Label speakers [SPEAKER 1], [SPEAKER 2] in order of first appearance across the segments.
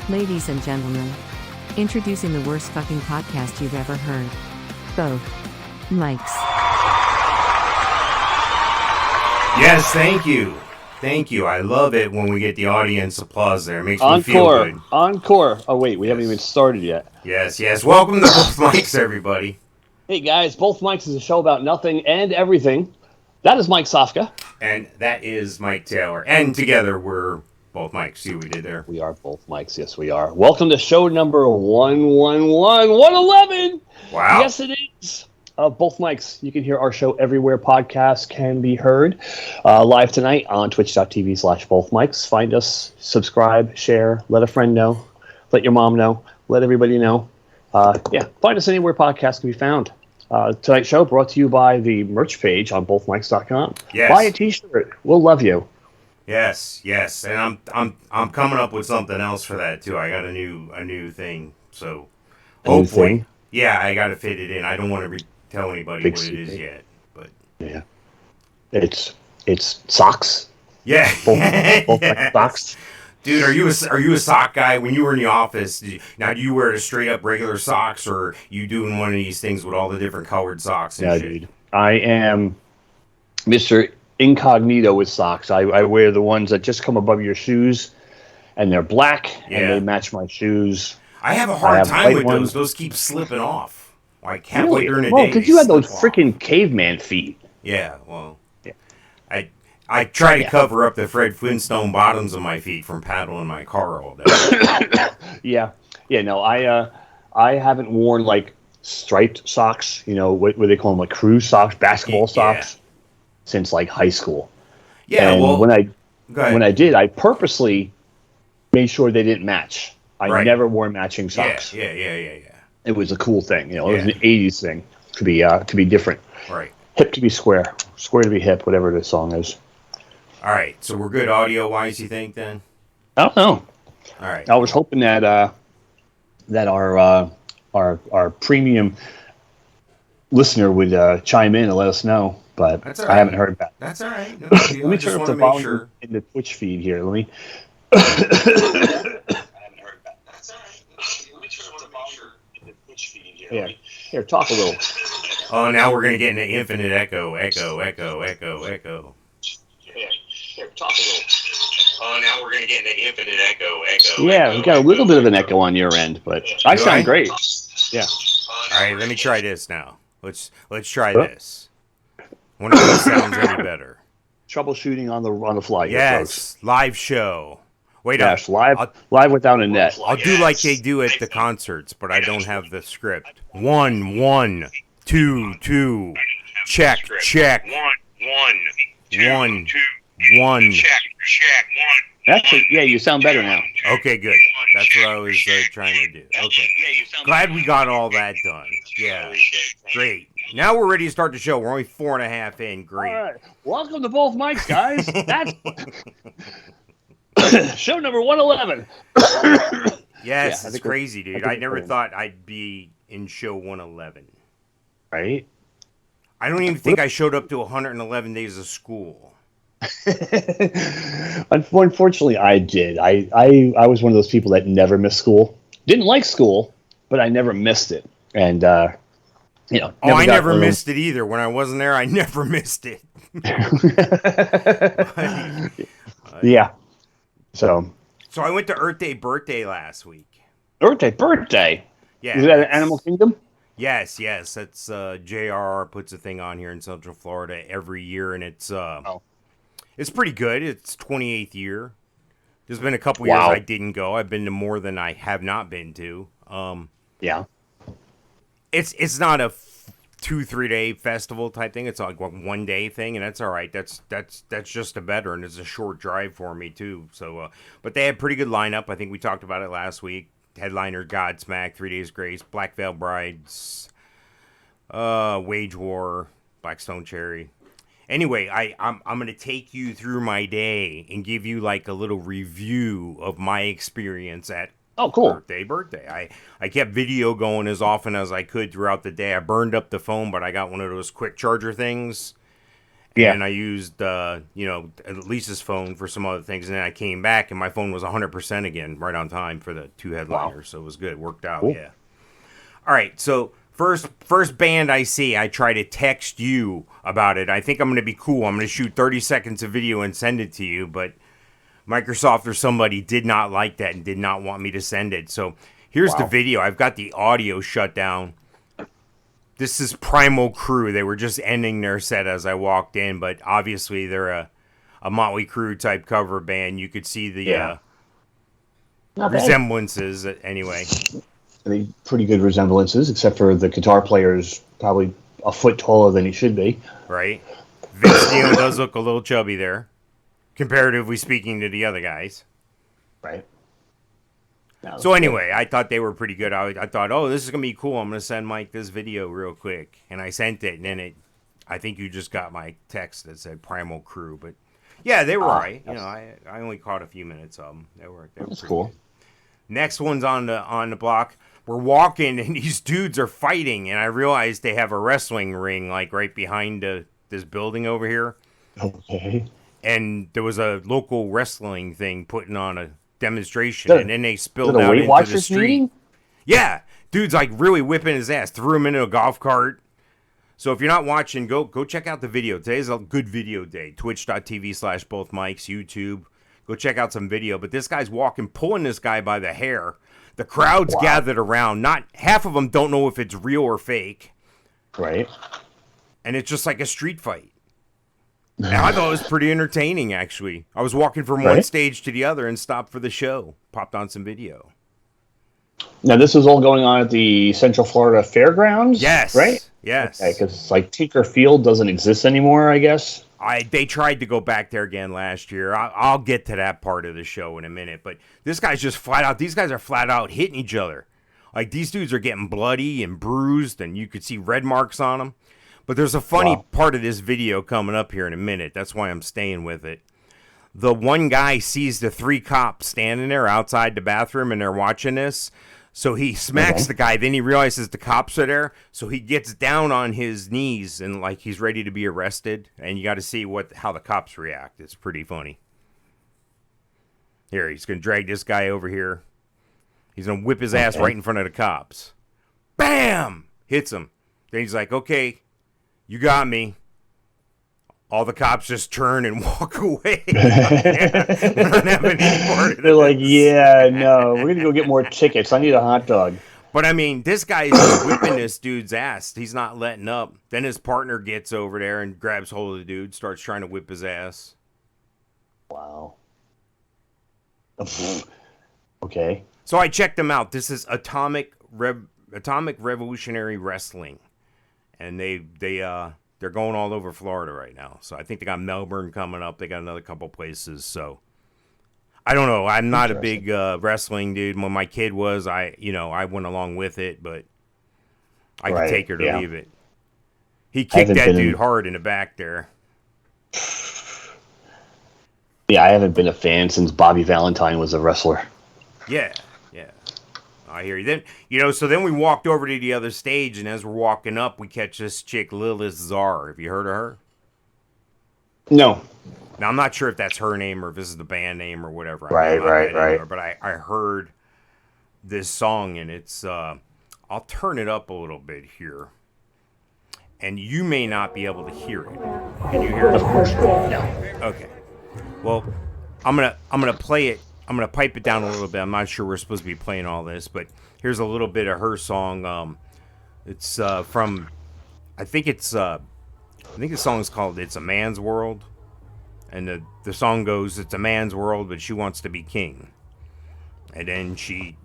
[SPEAKER 1] Ladies and gentlemen, introducing the worst fucking podcast you've ever heard. Both mics.
[SPEAKER 2] Yes, thank you. Thank you. I love it when we get the audience applause there. It makes me feel good.
[SPEAKER 3] Encore. Oh, wait, we haven't even started yet.
[SPEAKER 2] Yes. Welcome to Both Mics, everybody.
[SPEAKER 3] Hey, guys. Both Mics is a show about nothing and everything. That is Mike Sofka.
[SPEAKER 2] And that is Mike Taylor. And together we're Both Mics. See what we did there?
[SPEAKER 3] We are Both Mics. Yes, we are. Welcome to show number 111.
[SPEAKER 2] Wow.
[SPEAKER 3] Yes, it is. Both Mics. You can hear our show everywhere podcasts can be heard. Live tonight on twitch.tv/bothmics. Find us, subscribe, share, let a friend know, let your mom know, let everybody know. Find us anywhere podcasts can be found. Tonight's show brought to you by the merch page on bothmics.com.
[SPEAKER 2] Yes.
[SPEAKER 3] Buy a t-shirt. We'll love you.
[SPEAKER 2] Yes. And I'm coming up with something else for that too. I got a new thing. So hopefully, yeah, I got to fit it in. I don't want to tell anybody what it is yet, but
[SPEAKER 3] yeah, it's socks.
[SPEAKER 2] Yeah,
[SPEAKER 3] both socks.
[SPEAKER 2] Dude, are you a sock guy? When you were in the office, do you wear a straight up regular socks, or you doing one of these things with all the different colored socks and shit?
[SPEAKER 3] Dude, I am Mr. Incognito with socks. I wear the ones that just come above your shoes, and they're black, and they match my shoes.
[SPEAKER 2] I have a hard time with those. Those keep slipping off. Like halfway during the day.
[SPEAKER 3] Well, because you had those freaking caveman feet.
[SPEAKER 2] Yeah, well, I try to cover up the Fred Flintstone bottoms of my feet from paddling my car all day.
[SPEAKER 3] Yeah. No, I haven't worn like striped socks. You know what they call them, like crew socks, basketball socks, since like high school. Yeah. And when I did, I purposely made sure they didn't match. I never wore matching socks.
[SPEAKER 2] Yeah.
[SPEAKER 3] It was a cool thing, you know. It was an '80s thing to be different.
[SPEAKER 2] Right.
[SPEAKER 3] Hip to be square, square to be hip, whatever the song is.
[SPEAKER 2] All right. So we're good audio wise, you think? Then
[SPEAKER 3] I don't know.
[SPEAKER 2] All right.
[SPEAKER 3] I was hoping that our premium listener would chime in and let us know, but I haven't heard back.
[SPEAKER 2] That's all right. No,
[SPEAKER 3] let me turn up the volume in the Twitch feed here. Let me. Yeah. Here, talk a little.
[SPEAKER 2] Oh, now we're gonna get into infinite echo.
[SPEAKER 3] Yeah. Here, talk a little.
[SPEAKER 2] Oh, now we're gonna get into infinite echo.
[SPEAKER 3] Yeah, we got a little bit of an echo on your end, but I sound great. Yeah.
[SPEAKER 2] All right, let me try this now. Let's try this. Wonder if it sounds any better.
[SPEAKER 3] Troubleshooting on the fly.
[SPEAKER 2] Yes, live show. Wait
[SPEAKER 3] up. Live without a net.
[SPEAKER 2] I'll do like they do at the concerts, but I don't have the script. 1 1 2 2 check 1 1 1 check.
[SPEAKER 3] Actually, yeah, you sound better now.
[SPEAKER 2] Okay, good. That's what I was trying to do. Okay. Glad we got all that done. Yeah. Great. Now we're ready to start the show. We're only 4.5 in. Great.
[SPEAKER 3] All right. Welcome to Both Mics, guys. That's show number 111.
[SPEAKER 2] Yes, it's crazy, dude. I never thought I'd be in show 111.
[SPEAKER 3] Right?
[SPEAKER 2] I don't even think I showed up to 111 days of school.
[SPEAKER 3] Unfortunately, I did. I was one of those people that never missed school. Didn't like school, but I never missed it. And, I
[SPEAKER 2] never missed it either. When I wasn't there, I never missed it.
[SPEAKER 3] Yeah. So
[SPEAKER 2] I went to Earthday birthday last week.
[SPEAKER 3] Earthday birthday?
[SPEAKER 2] Yeah.
[SPEAKER 3] Is that an Animal Kingdom?
[SPEAKER 2] Yes. That's JRR puts a thing on here in Central Florida every year, and it's pretty good. It's 28th year. There's been a couple years I didn't go. I've been to more than I have not been to.
[SPEAKER 3] Yeah.
[SPEAKER 2] It's not a 2-3 day festival type thing. It's like a 1 day thing, and that's all right. That's just a better, and it's a short drive for me too. So, but they had pretty good lineup. I think we talked about it last week. Headliner Godsmack, 3 Days Grace, Black Veil Brides, Wage War, Blackstone Cherry. Anyway, I'm gonna take you through my day and give you like a little review of my experience at birthday. I kept video going as often as I could throughout the day. I burned up the phone, but I got one of those quick charger things,
[SPEAKER 3] Yeah.
[SPEAKER 2] And I used, Lisa's phone for some other things. And then I came back and my phone was 100% again, right on time for the 2 headliners. Wow. So it was good. It worked out, cool. Yeah. All right, so first band I see, I try to text you about it. I think I'm going to be cool. I'm going to shoot 30 seconds of video and send it to you. But Microsoft or somebody did not like that and did not want me to send it. So here's the video. I've got the audio shut down. This is Primal Crue. They were just ending their set as I walked in, but obviously they're a Motley Crue type cover band. You could see the resemblances anyway.
[SPEAKER 3] I mean, pretty good resemblances, except for the guitar player's probably a foot taller than he should be.
[SPEAKER 2] Right. Vince Neil does look a little chubby there, comparatively speaking to the other guys.
[SPEAKER 3] Right.
[SPEAKER 2] So anyway, I thought they were pretty good. I thought, oh, this is going to be cool. I'm going to send Mike this video real quick. And I sent it, and then I think you just got my text that said Primal Crue. But, yeah, they were all right. Yes. I only caught a few minutes of them. They were
[SPEAKER 3] That's cool.
[SPEAKER 2] Good. Next one's on the block. We're walking, and these dudes are fighting. And I realized they have a wrestling ring, like, right behind this building over here.
[SPEAKER 3] Okay.
[SPEAKER 2] And there was a local wrestling thing putting on a demonstration, and then they spilled out into the street. Meeting? Yeah, dude's like really whipping his ass. Threw him into a golf cart. So if you're not watching, go check out the video. Today's a good video day. Twitch.tv/bothmikes, YouTube. Go check out some video. But this guy's walking, pulling this guy by the hair. The crowd's gathered around. Not half of them don't know if it's real or fake.
[SPEAKER 3] Right.
[SPEAKER 2] And it's just like a street fight. And I thought it was pretty entertaining, actually. I was walking from one stage to the other and stopped for the show. Popped on some video.
[SPEAKER 3] Now, this is all going on at the Central Florida Fairgrounds?
[SPEAKER 2] Yes.
[SPEAKER 3] Right?
[SPEAKER 2] Yes.
[SPEAKER 3] Okay, because like Tinker Field doesn't exist anymore, I guess.
[SPEAKER 2] They tried to go back there again last year. I'll get to that part of the show in a minute. But this guy's just flat out. These guys are flat out hitting each other. Like, these dudes are getting bloody and bruised, and you could see red marks on them. But there's a funny part of this video coming up here in a minute. That's why I'm staying with it. The one guy sees the 3 cops standing there outside the bathroom, and they're watching this. So he smacks the guy. Then he realizes the cops are there. So he gets down on his knees and like he's ready to be arrested. And you got to see how the cops react. It's pretty funny. Here, he's going to drag this guy over here. He's going to whip his ass right in front of the cops. Bam! Hits him. Then he's like, okay. You got me. All the cops just turn and walk away.
[SPEAKER 3] They're like, yeah, no, we're going to go get more tickets. I need a hot dog.
[SPEAKER 2] But, I mean, this guy's just whipping this dude's ass. He's not letting up. Then his partner gets over there and grabs hold of the dude, starts trying to whip his ass.
[SPEAKER 3] Wow. Okay.
[SPEAKER 2] So I checked them out. This is Atomic Revolutionary Wrestling. And they're going all over Florida right now. So I think they got Melbourne coming up. They got another couple places. So I don't know. I'm not a big wrestling dude. When my kid was, I went along with it, but I could take it or leave it. He kicked that dude hard in the back there.
[SPEAKER 3] Yeah, I haven't been a fan since Bobby Valentine was a wrestler.
[SPEAKER 2] Yeah. I hear you. Then, so then we walked over to the other stage, and as we're walking up, we catch this chick, Lilth Czar. Have you heard of her?
[SPEAKER 3] No.
[SPEAKER 2] Now, I'm not sure if that's her name or if this is the band name or whatever.
[SPEAKER 3] Right.
[SPEAKER 2] But I heard this song, and it's, I'll turn it up a little bit here. And you may not be able to hear it. Can you hear it?
[SPEAKER 3] Of course. No.
[SPEAKER 2] Okay. Well, I'm gonna play it. I'm going to pipe it down a little bit. I'm not sure we're supposed to be playing all this, but here's a little bit of her song. It's from, I think the song is called It's a Man's World. And the song goes, it's a man's world, but she wants to be king. And then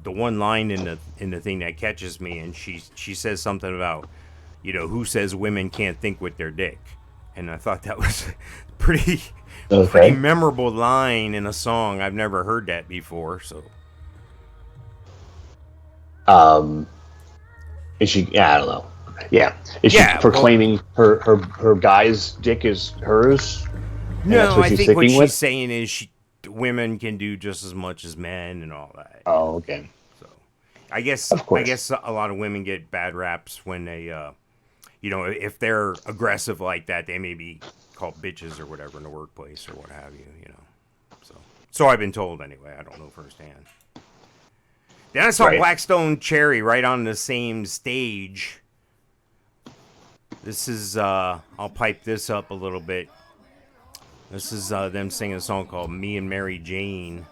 [SPEAKER 2] the one line in the thing that catches me, and she says something about, who says women can't think with their dick. And I thought that was pretty memorable line in a song. I've never heard that before. So,
[SPEAKER 3] is she? Yeah, I don't know. Yeah, is she proclaiming her guy's dick is hers?
[SPEAKER 2] No, I think what she's saying is women can do just as much as men and all that.
[SPEAKER 3] Oh, okay.
[SPEAKER 2] So, I guess a lot of women get bad raps when they, if they're aggressive like that, they may be called bitches or whatever in the workplace or what have you, you know. So I've been told anyway. I don't know firsthand. Then I saw Blackstone Cherry right on the same stage. This is, I'll pipe this up a little bit. This is them singing a song called Me and Mary Jane.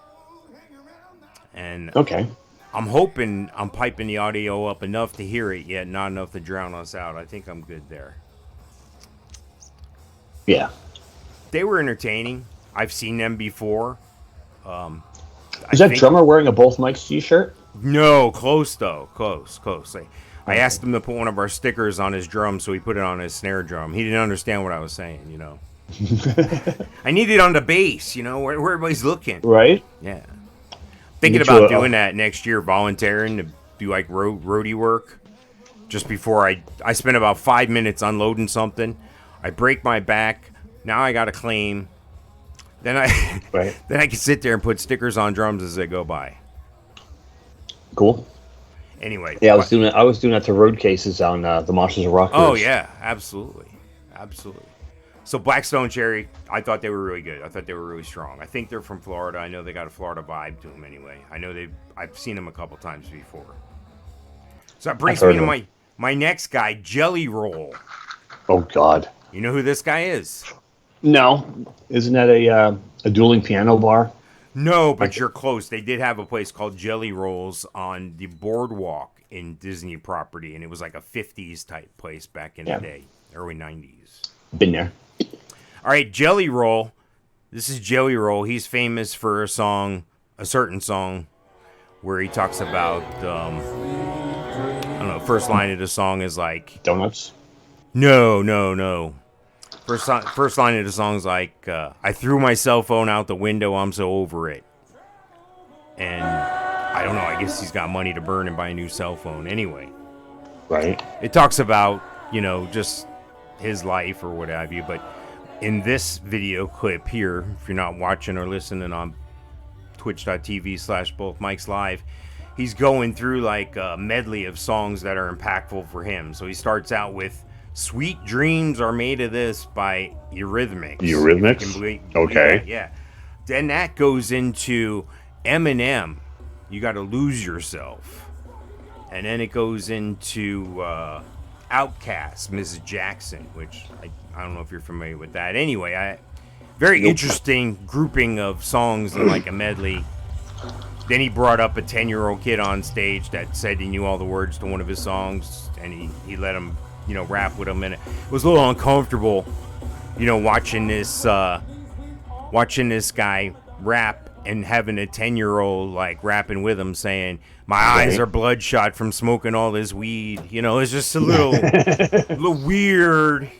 [SPEAKER 2] And I'm hoping I'm piping the audio up enough to hear it, yet not enough to drown us out. I think I'm good there.
[SPEAKER 3] Yeah.
[SPEAKER 2] They were entertaining. I've seen them before.
[SPEAKER 3] Is that drummer wearing a Both Mics t-shirt?
[SPEAKER 2] No, close though. Close. I asked him to put one of our stickers on his drum, so he put it on his snare drum. He didn't understand what I was saying, you know. I need it on the bass, you know, where everybody's looking.
[SPEAKER 3] Right?
[SPEAKER 2] Yeah. Thinking about doing that next year, volunteering to do like roadie work. Just before I spent about 5 minutes unloading something. I break my back. Now I got a claim. Then I can sit there and put stickers on drums as they go by.
[SPEAKER 3] Cool.
[SPEAKER 2] Anyway.
[SPEAKER 3] Yeah, I was doing that to road cases on the Monsters of Rock.
[SPEAKER 2] Oh yeah, absolutely. So Blackstone Cherry, I thought they were really good. I thought they were really strong. I think they're from Florida. I know they got a Florida vibe to them anyway. I know I've seen them a couple times before. So that brings me to my next guy, Jelly Roll.
[SPEAKER 3] Oh God.
[SPEAKER 2] You know who this guy is?
[SPEAKER 3] No. Isn't that a dueling piano bar?
[SPEAKER 2] No, but you're close. They did have a place called Jelly Rolls on the boardwalk in Disney property, and it was like a 50s type place back in the day, early 90s.
[SPEAKER 3] Been there.
[SPEAKER 2] All right, Jelly Roll. This is Jelly Roll. He's famous for a certain song, where he talks about, I don't know, first line of the song is like...
[SPEAKER 3] Donuts?
[SPEAKER 2] No. First line of the song is like, I threw my cell phone out the window, I'm so over it. And I don't know, I guess he's got money to burn and buy a new cell phone anyway.
[SPEAKER 3] Right.
[SPEAKER 2] It talks about, you know, just his life or what have you, but in this video clip here, if you're not watching or listening on twitch.tv/bothmikeslive, he's going through like a medley of songs that are impactful for him. So he starts out with Sweet Dreams Are Made of This by Eurythmics.
[SPEAKER 3] Okay.
[SPEAKER 2] Yeah. Then that goes into Eminem, You Gotta Lose Yourself. And then it goes into Outkast, Mrs. Jackson, which I don't know if you're familiar with that. Anyway, very interesting grouping of songs in like a medley. Then he brought up a 10-year-old kid on stage that said he knew all the words to one of his songs, and he let him, you know, rap with him. And it was a little uncomfortable, you know, watching this guy rap and having a 10-year-old like rapping with him saying, my eyes are bloodshot from smoking all this weed. You know, it's just a little weird.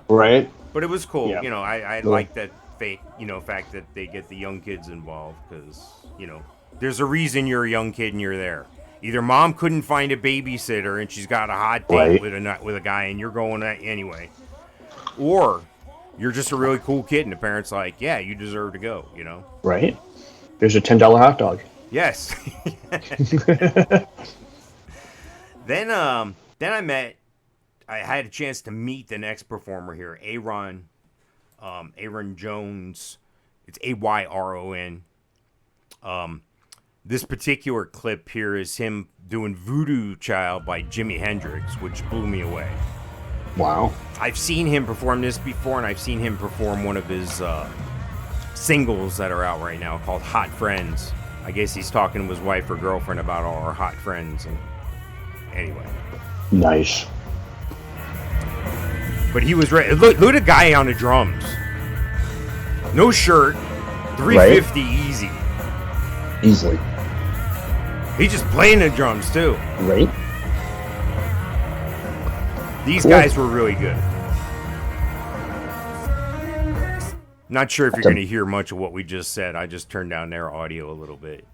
[SPEAKER 3] Right.
[SPEAKER 2] But it was cool.
[SPEAKER 3] Yeah.
[SPEAKER 2] You know, I like that fact that they get the young kids involved, because, you know, there's a reason you're a young kid and you're there. Either mom couldn't find a babysitter and she's got a hot date with a guy and you're going anyway, or you're just a really cool kid and the parents like, yeah, you deserve to go, you know?
[SPEAKER 3] Right. There's a $10 hot dog.
[SPEAKER 2] Yes. Then I had a chance to meet the next performer here, Ayron Jones. It's Ayron. This particular clip here is him doing Voodoo Child by Jimi Hendrix, which blew me away.
[SPEAKER 3] Wow.
[SPEAKER 2] I've seen him perform this before, and I've seen him perform one of his singles that are out right now called Hot Friends. I guess he's talking to his wife or girlfriend about all our hot friends. And anyway.
[SPEAKER 3] Nice.
[SPEAKER 2] But he was ready. Look at the guy on the drums. No shirt. 350 easy.
[SPEAKER 3] Easily.
[SPEAKER 2] He's just playing the drums too.
[SPEAKER 3] Right.
[SPEAKER 2] These guys were really good. Not sure if you're going to hear much of what we just said. I just turned down their audio a little bit.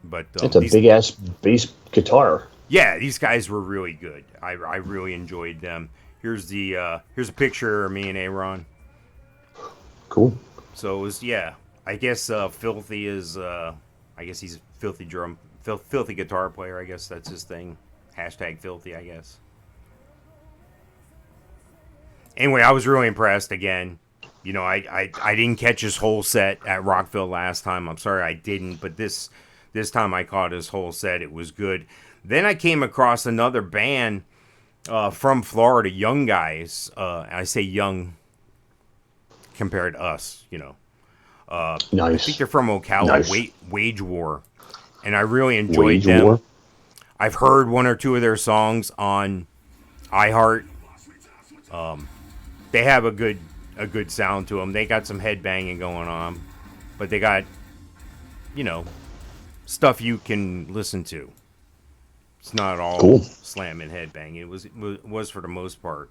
[SPEAKER 2] But
[SPEAKER 3] it's a big ass bass guitar.
[SPEAKER 2] Yeah, these guys were really good. I really enjoyed them. Here's a picture of me and Ayron.
[SPEAKER 3] Cool.
[SPEAKER 2] So it was, yeah. I guess Filthy is I guess he's a filthy guitar player. I guess that's his thing. #Filthy, I guess. Anyway, I was really impressed again. You know, I didn't catch his whole set at Rockville last time. I'm sorry I didn't, but this time I caught his whole set. It was good. Then I came across another band from Florida, young guys. I say young compared to us, you know.
[SPEAKER 3] Nice.
[SPEAKER 2] I think they're from Ocala,
[SPEAKER 3] Nice.
[SPEAKER 2] Wage War. And I really enjoyed them.
[SPEAKER 3] War?
[SPEAKER 2] I've heard one or two of their songs on iHeart. They have a good sound to them. They got some headbanging going on, but they got, you know, stuff you can listen to. It's not all
[SPEAKER 3] cool.
[SPEAKER 2] slamming headbanging. It was for the most part.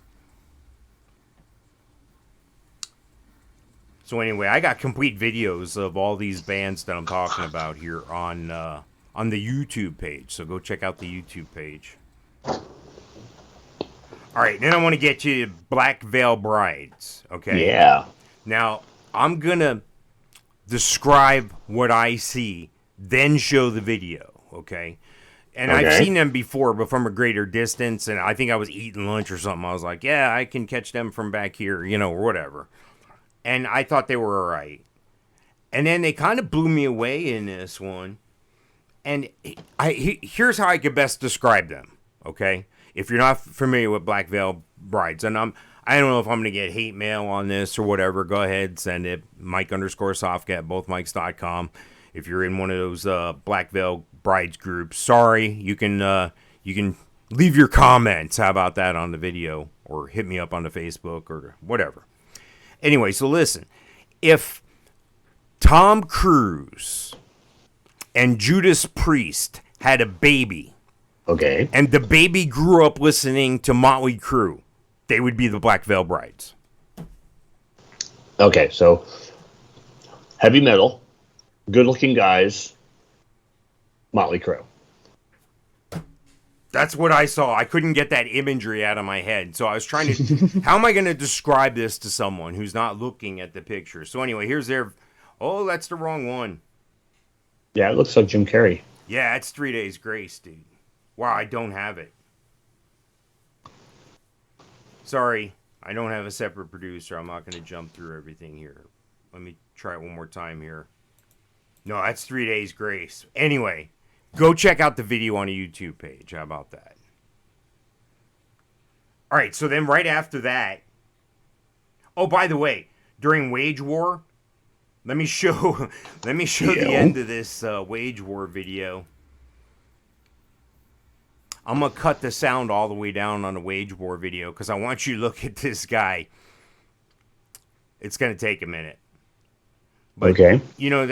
[SPEAKER 2] So anyway, I got complete videos of all these bands that I'm talking about here on the YouTube page. So go check out the YouTube page. All right, then I want to get to Black Veil Brides. Okay.
[SPEAKER 3] Yeah.
[SPEAKER 2] Now I'm gonna describe what I see, then show the video. Okay. And I've seen them before, but from a greater distance. And I think I was eating lunch or something. I was like, yeah, I can catch them from back here, you know, or whatever. And I thought they were all right. And then they kind of blew me away in this one. And here's how I could best describe them, okay? If you're not familiar with Black Veil Brides, and I don't know if I'm going to get hate mail on this or whatever, go ahead, send it, Mike_Softcat, bothmikes.com. If you're in one of those Black Veil Brides groups, sorry, you can leave your comments. How about that on the video? Or hit me up on the Facebook or whatever. Anyway, so listen. If Tom Cruise and Judas Priest had a baby,
[SPEAKER 3] okay,
[SPEAKER 2] and the baby grew up listening to Motley Crue, they would be the Black Veil Brides.
[SPEAKER 3] Okay, so heavy metal, good-looking guys, Motley Crue.
[SPEAKER 2] That's what I saw. I couldn't get that imagery out of my head. So I was trying to... how am I going to describe this to someone who's not looking at the picture? So anyway, here's their... Oh, that's the wrong one.
[SPEAKER 3] Yeah, it looks like Jim Carrey.
[SPEAKER 2] Yeah, it's 3 Days Grace, dude. Wow, I don't have it. Sorry, I don't have a separate producer. I'm not going to jump through everything here. Let me try it one more time here. No, that's 3 Days Grace. Anyway... Go check out the video on the YouTube page. How about that? All right, so then right after that... Oh, by the way, during Wage War, let me show the end of this Wage War video. I'm going to cut the sound all the way down on the Wage War video because I want you to look at this guy. It's going to take a minute. But,
[SPEAKER 3] okay.
[SPEAKER 2] You know,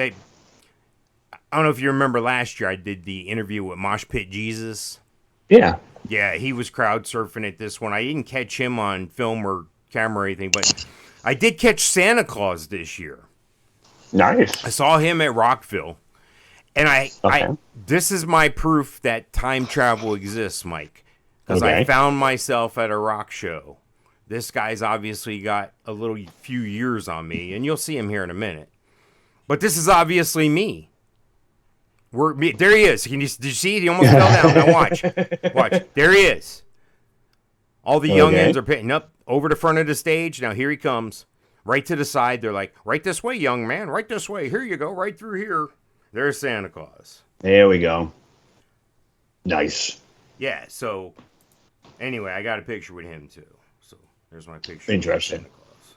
[SPEAKER 2] I don't know if you remember last year I did the interview with Mosh Pit Jesus.
[SPEAKER 3] Yeah.
[SPEAKER 2] Yeah, he was crowd surfing at this one. I didn't catch him on film or camera or anything, but I did catch Santa Claus this year.
[SPEAKER 3] Nice.
[SPEAKER 2] I saw him at Rockville. And this is my proof that time travel exists, Mike. Because I found myself at a rock show. This guy's obviously got a few years on me, and you'll see him here in a minute. But this is obviously me. There he is. Did you see? He almost fell down. Now watch. There he is. All the youngins are pitting up over the front of the stage. Now here he comes. Right to the side. They're like, right this way, young man. Right this way. Here you go. Right through here. There's Santa Claus.
[SPEAKER 3] There we go. Nice.
[SPEAKER 2] Yeah, so anyway, I got a picture with him too. So there's my picture.
[SPEAKER 3] Interesting. With Santa Claus.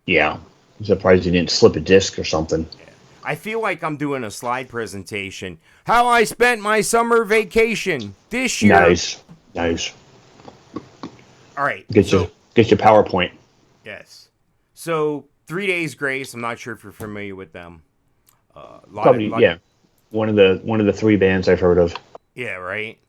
[SPEAKER 3] Yeah. I'm surprised he didn't slip a disc or something.
[SPEAKER 2] Yeah. I feel like I'm doing a slide presentation. How I spent my summer vacation this year.
[SPEAKER 3] Nice.
[SPEAKER 2] All right.
[SPEAKER 3] Get your PowerPoint.
[SPEAKER 2] Yes. So 3 Days Grace. I'm not sure if you're familiar with them.
[SPEAKER 3] Yeah. One of the three bands I've heard of.
[SPEAKER 2] Yeah. Right.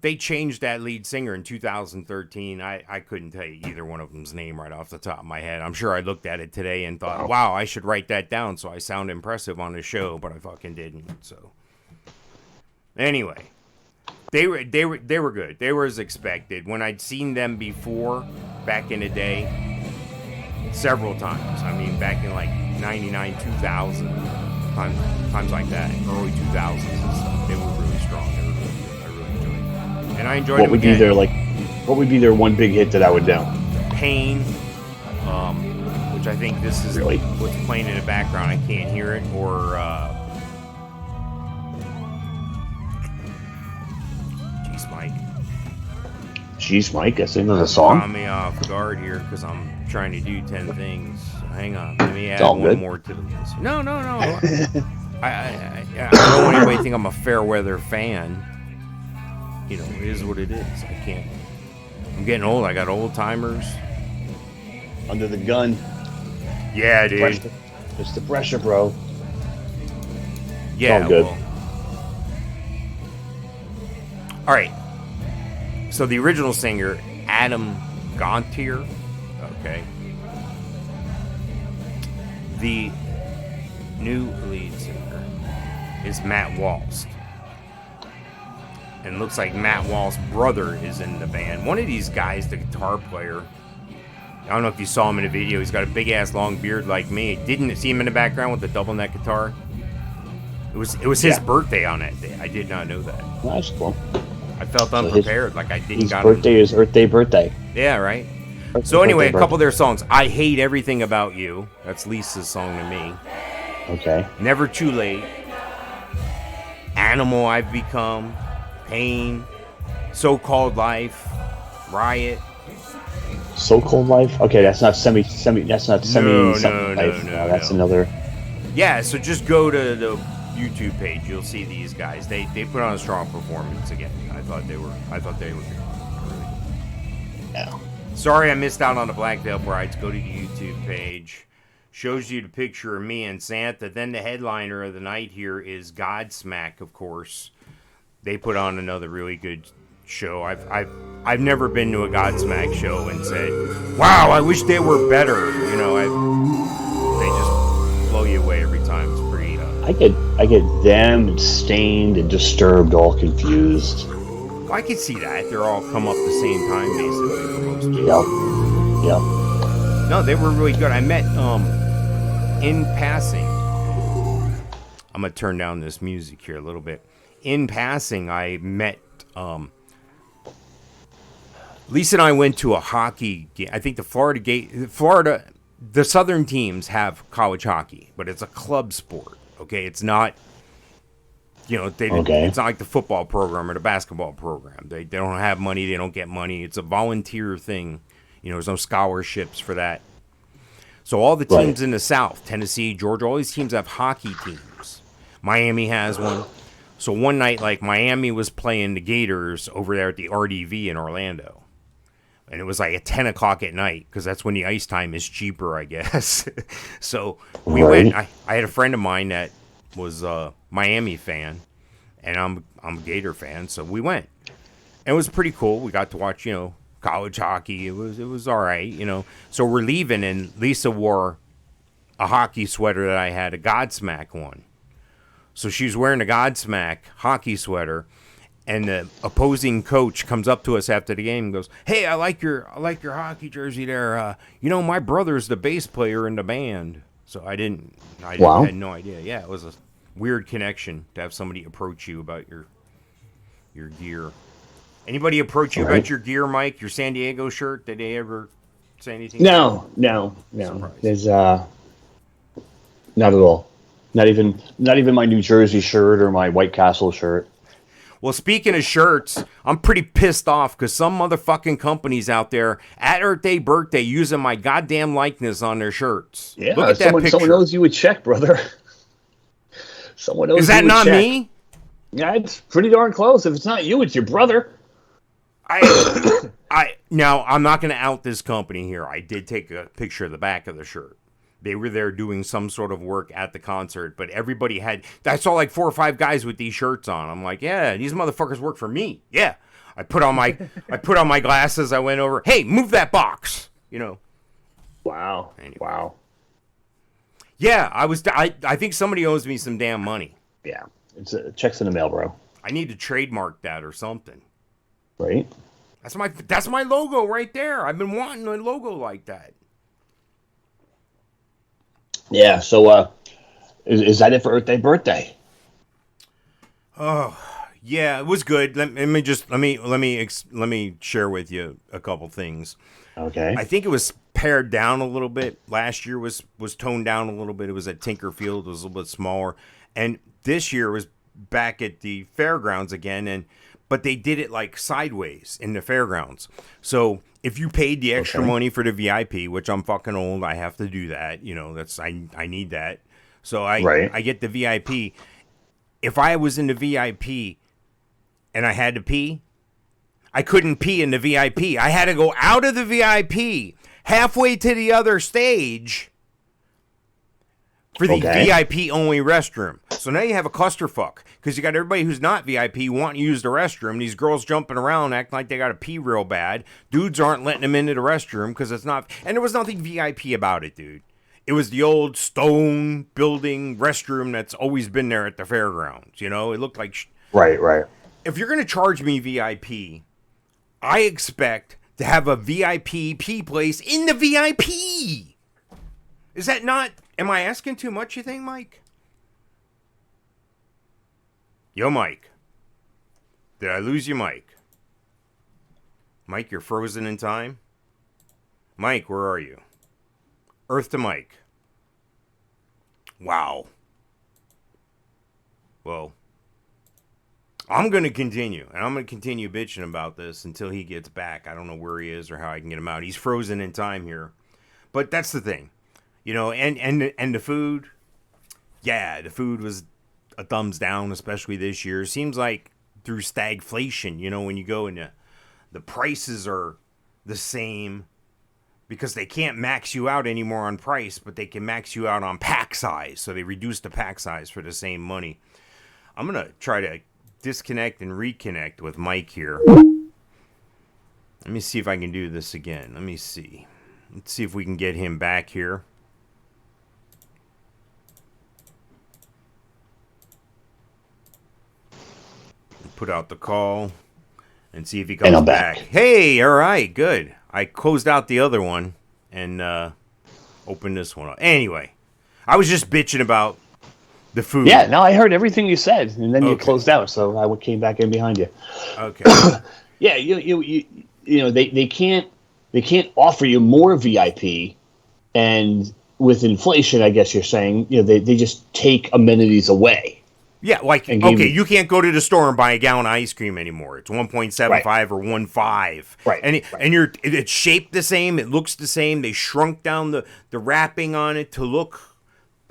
[SPEAKER 2] They changed that lead singer in 2013. I couldn't tell you either one of them's name right off the top of my head. I'm sure I looked at it today and thought, wow, I should write that down so I sound impressive on the show, but I fucking didn't. So anyway, they were good. They were as expected. When I'd seen them before, back in the day, several times. I mean, back in like 99, 2000, times like that, early 2000s and stuff. They were really strong. And I enjoyed
[SPEAKER 3] what would be their one big hit that I would know?
[SPEAKER 2] Pain, which which I think this is
[SPEAKER 3] Really?
[SPEAKER 2] what's playing in the background. I can't hear it, or jeez, Mike.
[SPEAKER 3] Jeez, Mike, that's another song.
[SPEAKER 2] Caught me off guard here because I'm trying to do 10 things. Hang on, let me add
[SPEAKER 3] all
[SPEAKER 2] one
[SPEAKER 3] good.
[SPEAKER 2] more to the list. No. I don't want anybody to think I'm a fair weather fan. You know, it is what it is. I can't. I'm getting old. I got old timers.
[SPEAKER 3] Under the gun.
[SPEAKER 2] Yeah, dude.
[SPEAKER 3] Pressure. It's the pressure, bro.
[SPEAKER 2] Yeah,
[SPEAKER 3] all good.
[SPEAKER 2] Well. All right. So the original singer, Adam Gontier. Okay. The new lead singer is Matt Walsh. And it looks like Matt Walsh's brother is in the band. One of these guys, the guitar player, I don't know if you saw him in the video. He's got a big-ass long beard like me. Didn't see him in the background with the double neck guitar? It was his birthday on that day. I did not know that.
[SPEAKER 3] That's cool.
[SPEAKER 2] I felt unprepared, like I didn't
[SPEAKER 3] His
[SPEAKER 2] got
[SPEAKER 3] birthday is Earthday birthday.
[SPEAKER 2] Yeah, right. So anyway, a couple of their songs. I Hate Everything About You. That's Lisa's song to me.
[SPEAKER 3] Okay.
[SPEAKER 2] Never Too Late. Animal I've Become. Pain. So-Called Life. Riot.
[SPEAKER 3] So-Called Life? Okay, that's not semi that's not semi
[SPEAKER 2] No,
[SPEAKER 3] something
[SPEAKER 2] no,
[SPEAKER 3] life.
[SPEAKER 2] no,
[SPEAKER 3] That's
[SPEAKER 2] no.
[SPEAKER 3] another.
[SPEAKER 2] Yeah, so just go to the YouTube page. You'll see these guys. They put on a strong performance again. I thought they were good.
[SPEAKER 3] Yeah.
[SPEAKER 2] Sorry I missed out on the Black Veil Brides. Go to the YouTube page. Shows you the picture of me and Santa. Then the headliner of the night here is Godsmack, of course. They put on another really good show. I've never been to a Godsmack show and said, "Wow, I wish they were better." You know, they just blow you away every time. It's pretty.
[SPEAKER 3] I get them and Stained and Disturbed all confused.
[SPEAKER 2] I can see that. They're all come up the same time, basically, for most people.
[SPEAKER 3] Yep.
[SPEAKER 2] No, they were really good. I met, in passing, I'm going to turn down this music here a little bit. In passing, I met, Lisa and I went to a hockey game. I think the Southern teams have college hockey, but it's a club sport, okay? It's not, you know, it's not like the football program or the basketball program. They don't have money. They don't get money. It's a volunteer thing. You know, there's no scholarships for that. So all the teams in the South, Tennessee, Georgia, all these teams have hockey teams. Miami has one. So one night, like, Miami was playing the Gators over there at the RDV in Orlando. And it was like at 10 o'clock at night because that's when the ice time is cheaper, I guess. So we went. I had a friend of mine that was a Miami fan, and I'm a Gator fan, so we went. And it was pretty cool. We got to watch, you know, college hockey. It was all right, you know. So we're leaving, and Lisa wore a hockey sweater that I had, a Godsmack one. So she's wearing a Godsmack hockey sweater, and the opposing coach comes up to us after the game and goes, "Hey, I like your hockey jersey there. You know, my brother's the bass player in the band." So I had no idea. Yeah, it was a weird connection to have somebody approach you about your gear. Anybody approach you about your gear, Mike? Your San Diego shirt? Did they ever say anything?
[SPEAKER 3] No. There's not at all. Not even my New Jersey shirt or my White Castle shirt.
[SPEAKER 2] Well, speaking of shirts, I'm pretty pissed off because some motherfucking companies out there at Earthday birthday using my goddamn likeness on their shirts.
[SPEAKER 3] Yeah,
[SPEAKER 2] look at that picture.
[SPEAKER 3] Someone owes you a check, brother. Someone owes you a check.
[SPEAKER 2] Is that not me?
[SPEAKER 3] Yeah, it's pretty darn close. If it's not you, it's your brother.
[SPEAKER 2] Now, I'm not going to out this company here. I did take a picture of the back of the shirt. They were there doing some sort of work at the concert, but everybody I saw like 4 or 5 guys with these shirts on. I'm like, yeah, these motherfuckers work for me. Yeah. I put on my glasses. I went over, hey, move that box, you know.
[SPEAKER 3] Wow. Anyway. Wow.
[SPEAKER 2] Yeah, I think somebody owes me some damn money.
[SPEAKER 3] Yeah. It's checks in the mail, bro.
[SPEAKER 2] I need to trademark that or something.
[SPEAKER 3] Right?
[SPEAKER 2] That's my logo right there. I've been wanting a logo like that.
[SPEAKER 3] Yeah, so is that it for Earthday birthday?
[SPEAKER 2] Oh, yeah, it was good. Let me share with you a couple things.
[SPEAKER 3] Okay.
[SPEAKER 2] I think it was pared down a little bit. Last year was toned down a little bit. It was at Tinkerfield. It was a little bit smaller. And this year was back at the fairgrounds again. But they did it like sideways in the fairgrounds. So if you paid the extra money for the VIP, which I'm fucking old, I have to do that. You know, I need that. So I get the VIP. If I was in the VIP and I had to pee, I couldn't pee in the VIP. I had to go out of the VIP halfway to the other stage for the VIP only restroom. So now you have a clusterfuck because you got everybody who's not VIP wanting to use the restroom. These girls jumping around acting like they got to pee real bad. Dudes aren't letting them into the restroom because it's not. And there was nothing VIP about it, dude. It was the old stone building restroom that's always been there at the fairgrounds. You know, it looked like.
[SPEAKER 3] Right.
[SPEAKER 2] If you're going to charge me VIP, I expect to have a VIP pee place in the VIP. Is that not... Am I asking too much, you think, Mike? Yo, Mike. Did I lose you, Mike? Mike, you're frozen in time? Mike, where are you? Earth to Mike. Wow. Well, I'm going to continue, and I'm going to continue bitching about this until he gets back. I don't know where he is or how I can get him out. He's frozen in time here. But that's the thing. You know, and the food, yeah, the food was a thumbs down, especially this year. Seems like through stagflation, you know, when you go and the prices are the same because they can't max you out anymore on price, but they can max you out on pack size. So they reduce the pack size for the same money. I'm going to try to disconnect and reconnect with Mike here. Let me see if I can do this again. Let me see. Let's see if we can get him back here. Put out the call and see if he comes back. Hey, all right, good. I closed out the other one and opened this one up. Anyway, I was just bitching about the food.
[SPEAKER 3] Yeah, no, I heard everything you said, and then you closed out, so I came back in behind you.
[SPEAKER 2] Okay.
[SPEAKER 3] Yeah, you know they can't offer you more VIP, and with inflation, I guess you're saying, you know, they just take amenities away.
[SPEAKER 2] Yeah, like, okay, you can't go to the store and buy a gallon of ice cream anymore. It's 1.75 or 1.5.
[SPEAKER 3] Right.
[SPEAKER 2] And it's shaped the same. It looks the same. They shrunk down the wrapping on it to look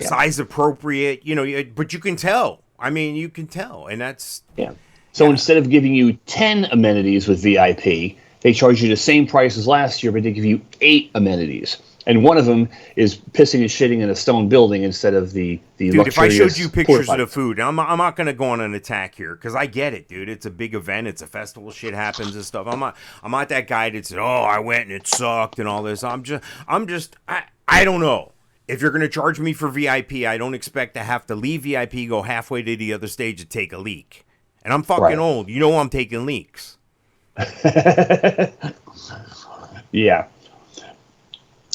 [SPEAKER 2] size appropriate. You know, but you can tell. I mean, you can tell. And that's...
[SPEAKER 3] Yeah. So instead of giving you 10 amenities with VIP, they charge you the same price as last year, but they give you 8 amenities. And one of them is pissing and shitting in a stone building instead of the
[SPEAKER 2] dude,
[SPEAKER 3] luxurious...
[SPEAKER 2] if I showed you pictures of the food, I'm not going to go on an attack here because I get it, dude. It's a big event. It's a festival. Shit happens and stuff. I'm not that guy that said, oh, I went and it sucked and all this. I don't know. If you're going to charge me for VIP, I don't expect to have to leave VIP, go halfway to the other stage and take a leak. And I'm fucking old. You know I'm taking leaks.
[SPEAKER 3] Yeah.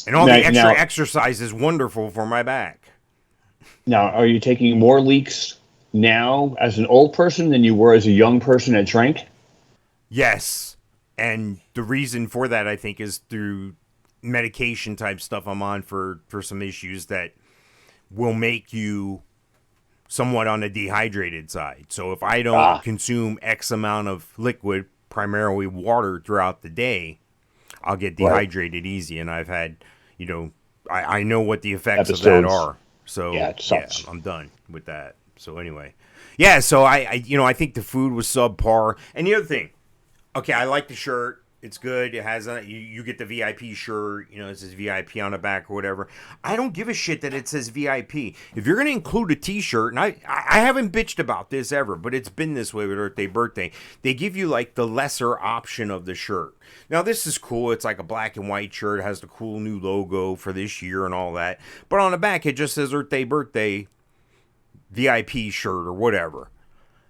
[SPEAKER 2] And all the extra exercise is wonderful for my back.
[SPEAKER 3] Now, are you taking more leaks now as an old person than you were as a young person that drank?
[SPEAKER 2] Yes. And the reason for that, I think, is through medication type stuff I'm on for some issues that will make you somewhat on the dehydrated side. So if I don't consume X amount of liquid, primarily water, throughout the day, I'll get dehydrated easy. And I've had... You know, I know what the effects of that are. So, yeah, I'm done with that. So, anyway. Yeah, so I think the food was subpar. And the other thing, okay, I like the shirt. It's good. It has you get the VIP shirt. You know, it says VIP on the back or whatever. I don't give a shit that it says VIP. If you're going to include a T-shirt, and I haven't bitched about this ever, but it's been this way with Earthday birthday. They give you like the lesser option of the shirt. Now this is cool. It's like a black and white shirt. It has the cool new logo for this year and all that. But on the back it just says Earthday birthday VIP shirt or whatever.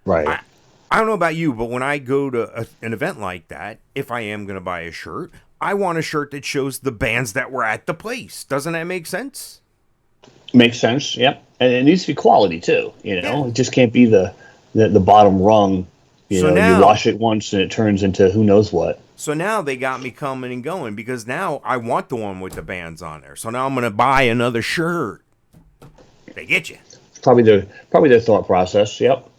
[SPEAKER 3] Right.
[SPEAKER 2] I don't know about you, but when I go to an event like that, if I am going to buy a shirt, I want a shirt that shows the bands that were at the place. Doesn't that make sense?
[SPEAKER 3] Makes sense, yep. And it needs to be quality, too. You know, It just can't be the bottom rung. You wash it once and it turns into who knows what.
[SPEAKER 2] So now they got me coming and going because now I want the one with the bands on there. So now I'm going to buy another shirt. They get you.
[SPEAKER 3] Probably their thought process. Yep.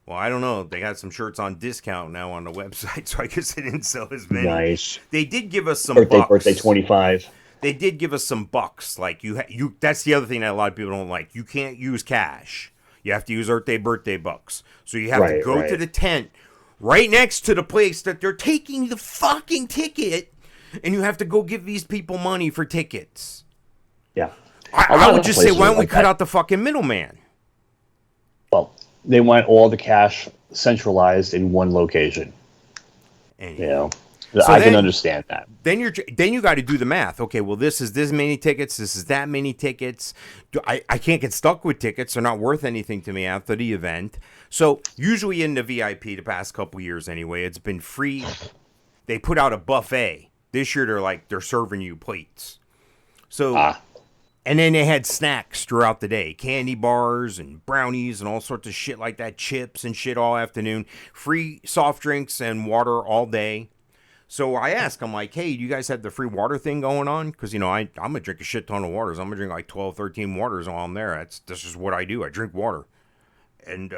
[SPEAKER 2] Well, I don't know. They got some shirts on discount now on the website, so I guess they didn't sell as many.
[SPEAKER 3] Nice.
[SPEAKER 2] They did give us some
[SPEAKER 3] birthday,
[SPEAKER 2] bucks.
[SPEAKER 3] Birthday 25.
[SPEAKER 2] They did give us some bucks. Like you. That's the other thing that a lot of people don't like. You can't use cash. You have to use Earthday birthday bucks. So you have to go to the tent right next to the place that they're taking the fucking ticket, and you have to go give these people money for tickets.
[SPEAKER 3] Yeah.
[SPEAKER 2] I would just say, why don't we cut out the fucking middleman?
[SPEAKER 3] Well, they want all the cash centralized in one location.
[SPEAKER 2] Anyway.
[SPEAKER 3] You know,
[SPEAKER 2] So
[SPEAKER 3] I can understand that.
[SPEAKER 2] Then you got to do the math. Okay, well, this is this many tickets. This is that many tickets. I can't get stuck with tickets. They're not worth anything to me after the event. So usually in the VIP, the past couple years anyway, it's been free. They put out a buffet. This year they're serving you plates. So, and then they had snacks throughout the day, candy bars and brownies and all sorts of shit like that, chips and shit all afternoon. Free soft drinks and water all day. So I asked, I'm like, hey, do you guys have the free water thing going on? Because, I'm going to drink a shit ton of waters. I'm going to drink like 12, 13 waters while I'm there. This is what I do. I drink water. And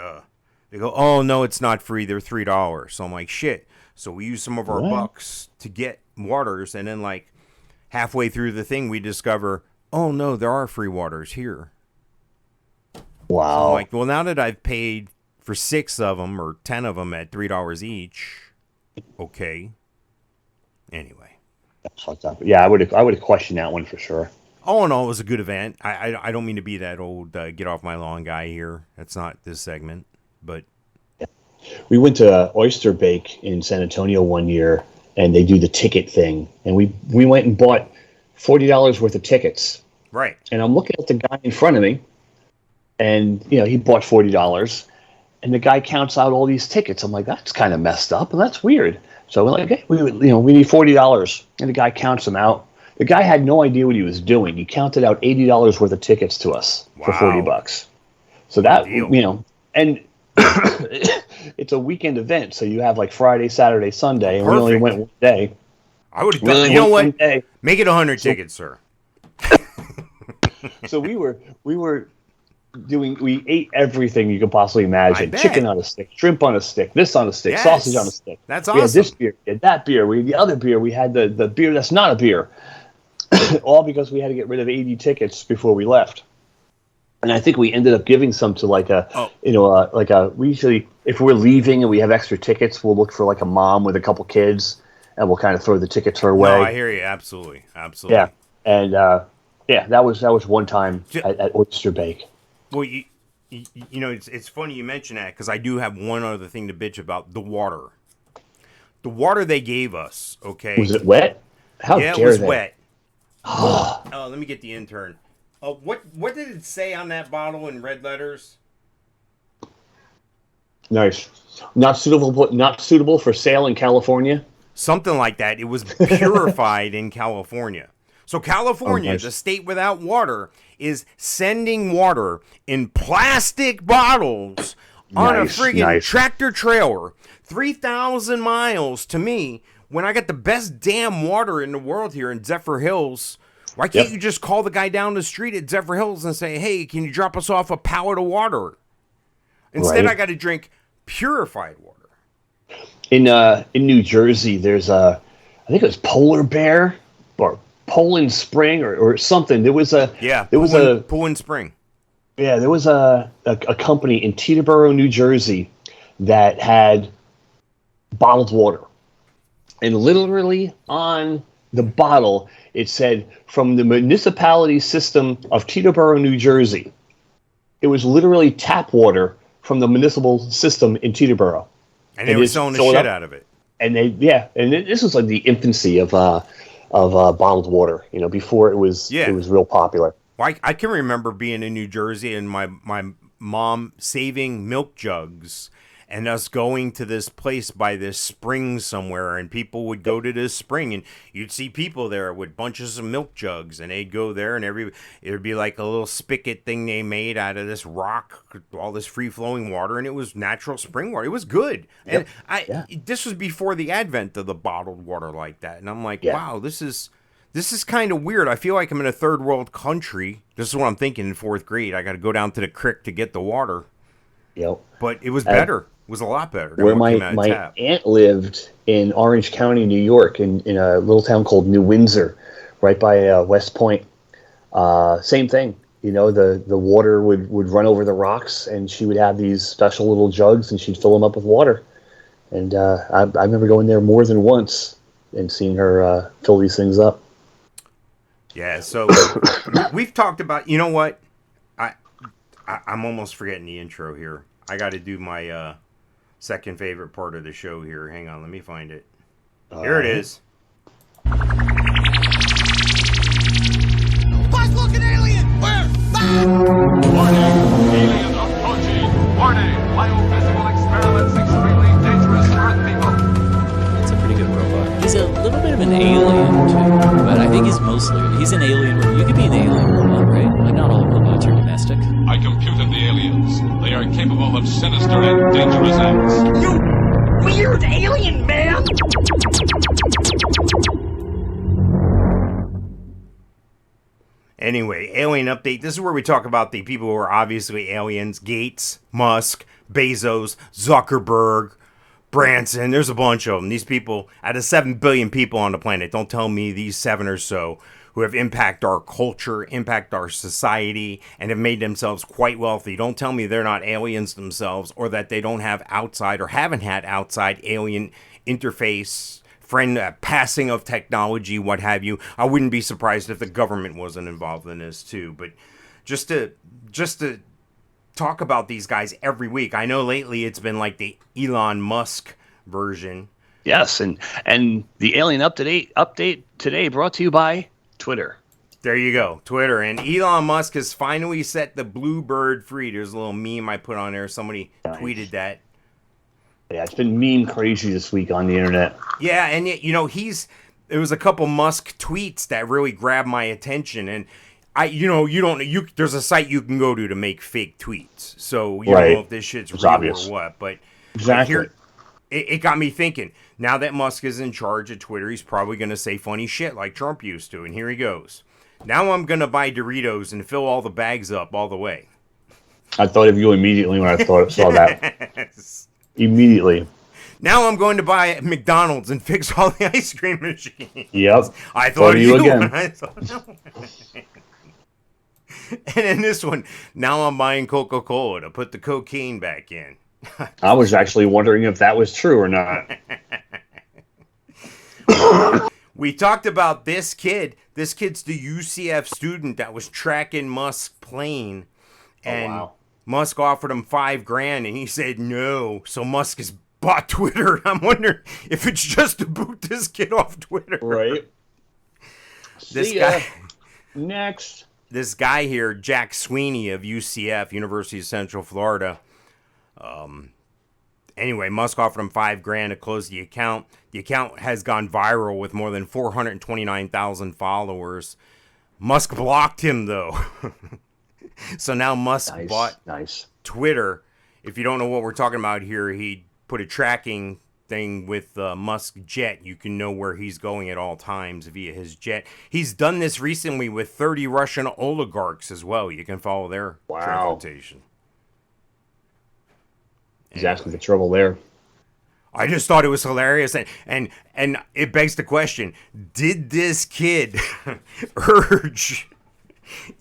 [SPEAKER 2] they go, oh, no, it's not free. They're $3. So I'm like, shit. So we use some of our bucks to get waters. And then like halfway through the thing, we discover, oh, no, there are free waters here.
[SPEAKER 3] Wow.
[SPEAKER 2] So I'm like, well, now that I've paid for 6 of them or 10 of them at $3 each, okay. Anyway.
[SPEAKER 3] Yeah, I would have questioned that one for sure.
[SPEAKER 2] All in all, it was a good event. I don't mean to be that old get off my lawn guy here. That's not this segment, but
[SPEAKER 3] we went to Oyster Bake in San Antonio one year, and they do the ticket thing, and we went and bought $40 worth of tickets.
[SPEAKER 2] Right.
[SPEAKER 3] And I'm looking at the guy in front of me, and he bought $40, and the guy counts out all these tickets. I'm like, that's kind of messed up, and that's weird. So we're like, okay, we need $40, and the guy counts them out. The guy had no idea what he was doing. He counted out $80 worth of tickets to us for $40. So that and it's a weekend event, so you have like Friday, Saturday, Sunday, and we only went one day.
[SPEAKER 2] I would have done. You know what? Make it 100 tickets, sir.
[SPEAKER 3] So we ate everything you could possibly imagine. Chicken on a stick, shrimp on a stick, this on a stick, sausage on a stick.
[SPEAKER 2] That's awesome.
[SPEAKER 3] We had this beer, we had that beer, we had the other beer, we had the beer that's not a beer. All because we had to get rid of 80 tickets before we left. And I think we ended up giving some to we usually, if we're leaving and we have extra tickets, we'll look for like a mom with a couple kids and we'll kind of throw the tickets her way.
[SPEAKER 2] No, I hear you. Absolutely.
[SPEAKER 3] Yeah. And that was one time at Oyster Bake.
[SPEAKER 2] Well, it's funny you mention that because I do have one other thing to bitch about: the water. The water they gave us, okay?
[SPEAKER 3] Was it wet? How dare they?
[SPEAKER 2] It was wet. Oh, let me get the intern. What did it say on that bottle in red letters?
[SPEAKER 3] Nice. Not suitable for sale in California.
[SPEAKER 2] Something like that. It was purified in California. So California, the state without water, is sending water in plastic bottles on a friggin' tractor trailer 3,000 miles to me when I got the best damn water in the world here in Zephyr Hills. Why can't you just call the guy down the street at Zephyr Hills and say, hey, can you drop us off a pallet of water? Instead, I got to drink purified water.
[SPEAKER 3] In New Jersey, there's I think it was Polar Bear or Poland Spring or something. There was
[SPEAKER 2] Poland Spring.
[SPEAKER 3] Yeah, there was a company in Teterboro, New Jersey, that had bottled water, and literally on the bottle it said from the municipality system of Teterboro, New Jersey. It was literally tap water from the municipal system in Teterboro,
[SPEAKER 2] and they were selling the shit out of it. And
[SPEAKER 3] this was like the infancy of bottled water, before it was real popular.
[SPEAKER 2] Well, I can remember being in New Jersey and my mom saving milk jugs and us going to this place by this spring somewhere, and people would go to this spring, and you'd see people there with bunches of milk jugs, and they'd go there, and it would be like a little spigot thing they made out of this rock, all this free-flowing water, and it was natural spring water. It was good.
[SPEAKER 3] Yep.
[SPEAKER 2] And this was before the advent of the bottled water like that, and I'm like, wow, this is kind of weird. I feel like I'm in a third world country. This is what I'm thinking in 4th grade. I got to go down to the creek to get the water.
[SPEAKER 3] Yep.
[SPEAKER 2] But it was better. It was a lot better.
[SPEAKER 3] Where my aunt lived in Orange County, New York, in a little town called New Windsor, right by West Point. Same thing. The water would run over the rocks, and she would have these special little jugs, and she'd fill them up with water. And I remember going there more than once and seeing her fill these things up.
[SPEAKER 2] Yeah, so we've talked about, you know what? I'm almost forgetting the intro here. I got to do my second favorite part of the show here. Hang on, let me find it. Here it is.
[SPEAKER 4] Fast-looking alien! Where?
[SPEAKER 5] Warning! Alien approaching! Warning! Biophysical experiments extremely dangerous for Earth people!
[SPEAKER 6] It's a pretty good robot. He's a little bit of an alien, too. But I think he's an alien. You could be an alien robot, right? Like, not all robots are domestic.
[SPEAKER 5] I computed the aliens. They are capable of sinister and dangerous acts.
[SPEAKER 4] You weird alien man!
[SPEAKER 2] Anyway, alien update. This is where we talk about the people who are obviously aliens. Gates, Musk, Bezos, Zuckerberg, Branson. There's a bunch of them. These people, out of 7 billion people on the planet, don't tell me these 7 or so who have impacted our culture, impact our society, and have made themselves quite wealthy. Don't tell me they're not aliens themselves, or that they don't have outside or haven't had outside alien interface, friend passing of technology, what have you. I wouldn't be surprised if the government wasn't involved in this too. But just to talk about these guys every week. I know lately it's been like the Elon Musk version.
[SPEAKER 3] Yes, and the alien update today brought to you by Twitter.
[SPEAKER 2] There you go, Twitter. And Elon Musk has finally set the blue bird free. There's a little meme I put on there. Somebody tweeted that.
[SPEAKER 3] Yeah, it's been meme crazy this week on the internet.
[SPEAKER 2] Yeah, and there was a couple Musk tweets that really grabbed my attention, and there's a site you can go to make fake tweets. So you don't know if this shit's real
[SPEAKER 3] obvious.
[SPEAKER 2] or what, but
[SPEAKER 3] exactly.
[SPEAKER 2] It got me thinking. Now that Musk is in charge of Twitter, he's probably going to say funny shit like Trump used to, and here he goes. Now I'm going to buy Doritos and fill all the bags up all the way.
[SPEAKER 3] I thought of you immediately when I saw that.
[SPEAKER 2] Yes.
[SPEAKER 3] Immediately.
[SPEAKER 2] Now I'm going to buy McDonald's and fix all the ice cream machines.
[SPEAKER 3] Yep.
[SPEAKER 2] I thought of you
[SPEAKER 3] again.
[SPEAKER 2] And in this one, now I'm buying Coca-Cola to put the cocaine back in.
[SPEAKER 3] I was actually wondering if that was true or not.
[SPEAKER 2] We talked about this kid. This kid's the UCF student that was tracking Musk's plane. And Musk offered him $5,000 and he said no. So Musk has bought Twitter. I'm wondering if it's just to boot this kid off Twitter.
[SPEAKER 3] Right.
[SPEAKER 2] This guy.
[SPEAKER 3] Next.
[SPEAKER 2] This guy here, Jack Sweeney of UCF, University of Central Florida. Anyway, Musk offered him $5,000 to close the account. The account has gone viral with more than 429,000 followers. Musk blocked him, though. So now Musk bought Twitter. If you don't know what we're talking about here, he put a tracking thing with Musk jet. You can know where he's going at all times via his jet. He's done this recently with 30 Russian oligarchs as well. You can follow their transportation.
[SPEAKER 3] He's asking for trouble there.
[SPEAKER 2] I just thought it was hilarious, and it begs the question: did this kid urge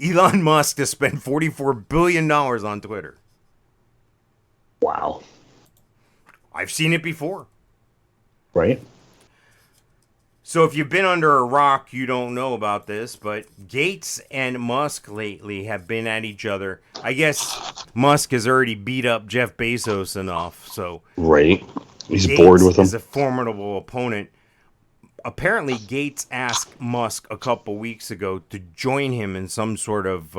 [SPEAKER 2] Elon Musk to spend $44 billion on Twitter?
[SPEAKER 3] Wow.
[SPEAKER 2] I've seen it before.
[SPEAKER 3] Right.
[SPEAKER 2] So if you've been under a rock, you don't know about this, but Gates and Musk lately have been at each other. I guess Musk has already beat up Jeff Bezos enough, so...
[SPEAKER 3] Right. He's
[SPEAKER 2] Gates
[SPEAKER 3] bored with him.
[SPEAKER 2] Is a formidable opponent. Apparently, Gates asked Musk a couple weeks ago to join him in some sort of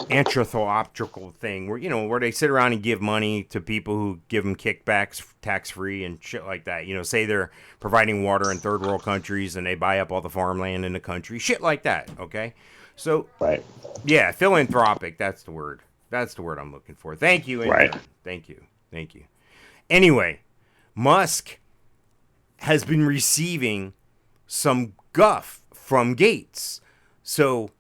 [SPEAKER 2] anthropological thing where they sit around and give money to people who give them kickbacks tax-free and shit like that. Say they're providing water in third world countries and they buy up all the farmland in the country. Shit like that, okay? So,
[SPEAKER 3] right.
[SPEAKER 2] Yeah, philanthropic, that's the word. That's the word I'm looking for. Thank you, intern.
[SPEAKER 3] Right.
[SPEAKER 2] Thank you. Anyway, Musk has been receiving some guff from Gates. So,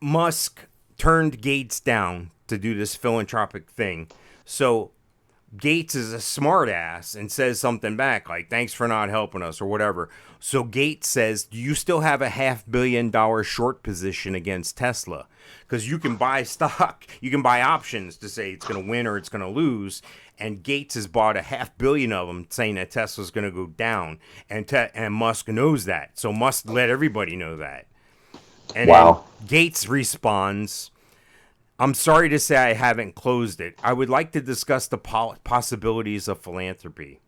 [SPEAKER 2] Musk turned Gates down to do this philanthropic thing. So Gates is a smart ass and says something back like, thanks for not helping us or whatever. So Gates says, do you still have a $500 million short position against Tesla? Because you can buy stock, you can buy options to say it's going to win or it's going to lose. And Gates has bought a $500 million of them saying that Tesla's going to go down. And Musk knows that. So Musk let everybody know that. And
[SPEAKER 3] wow.
[SPEAKER 2] Then Gates responds, I'm sorry to say I haven't closed it. I would like to discuss the possibilities of philanthropy.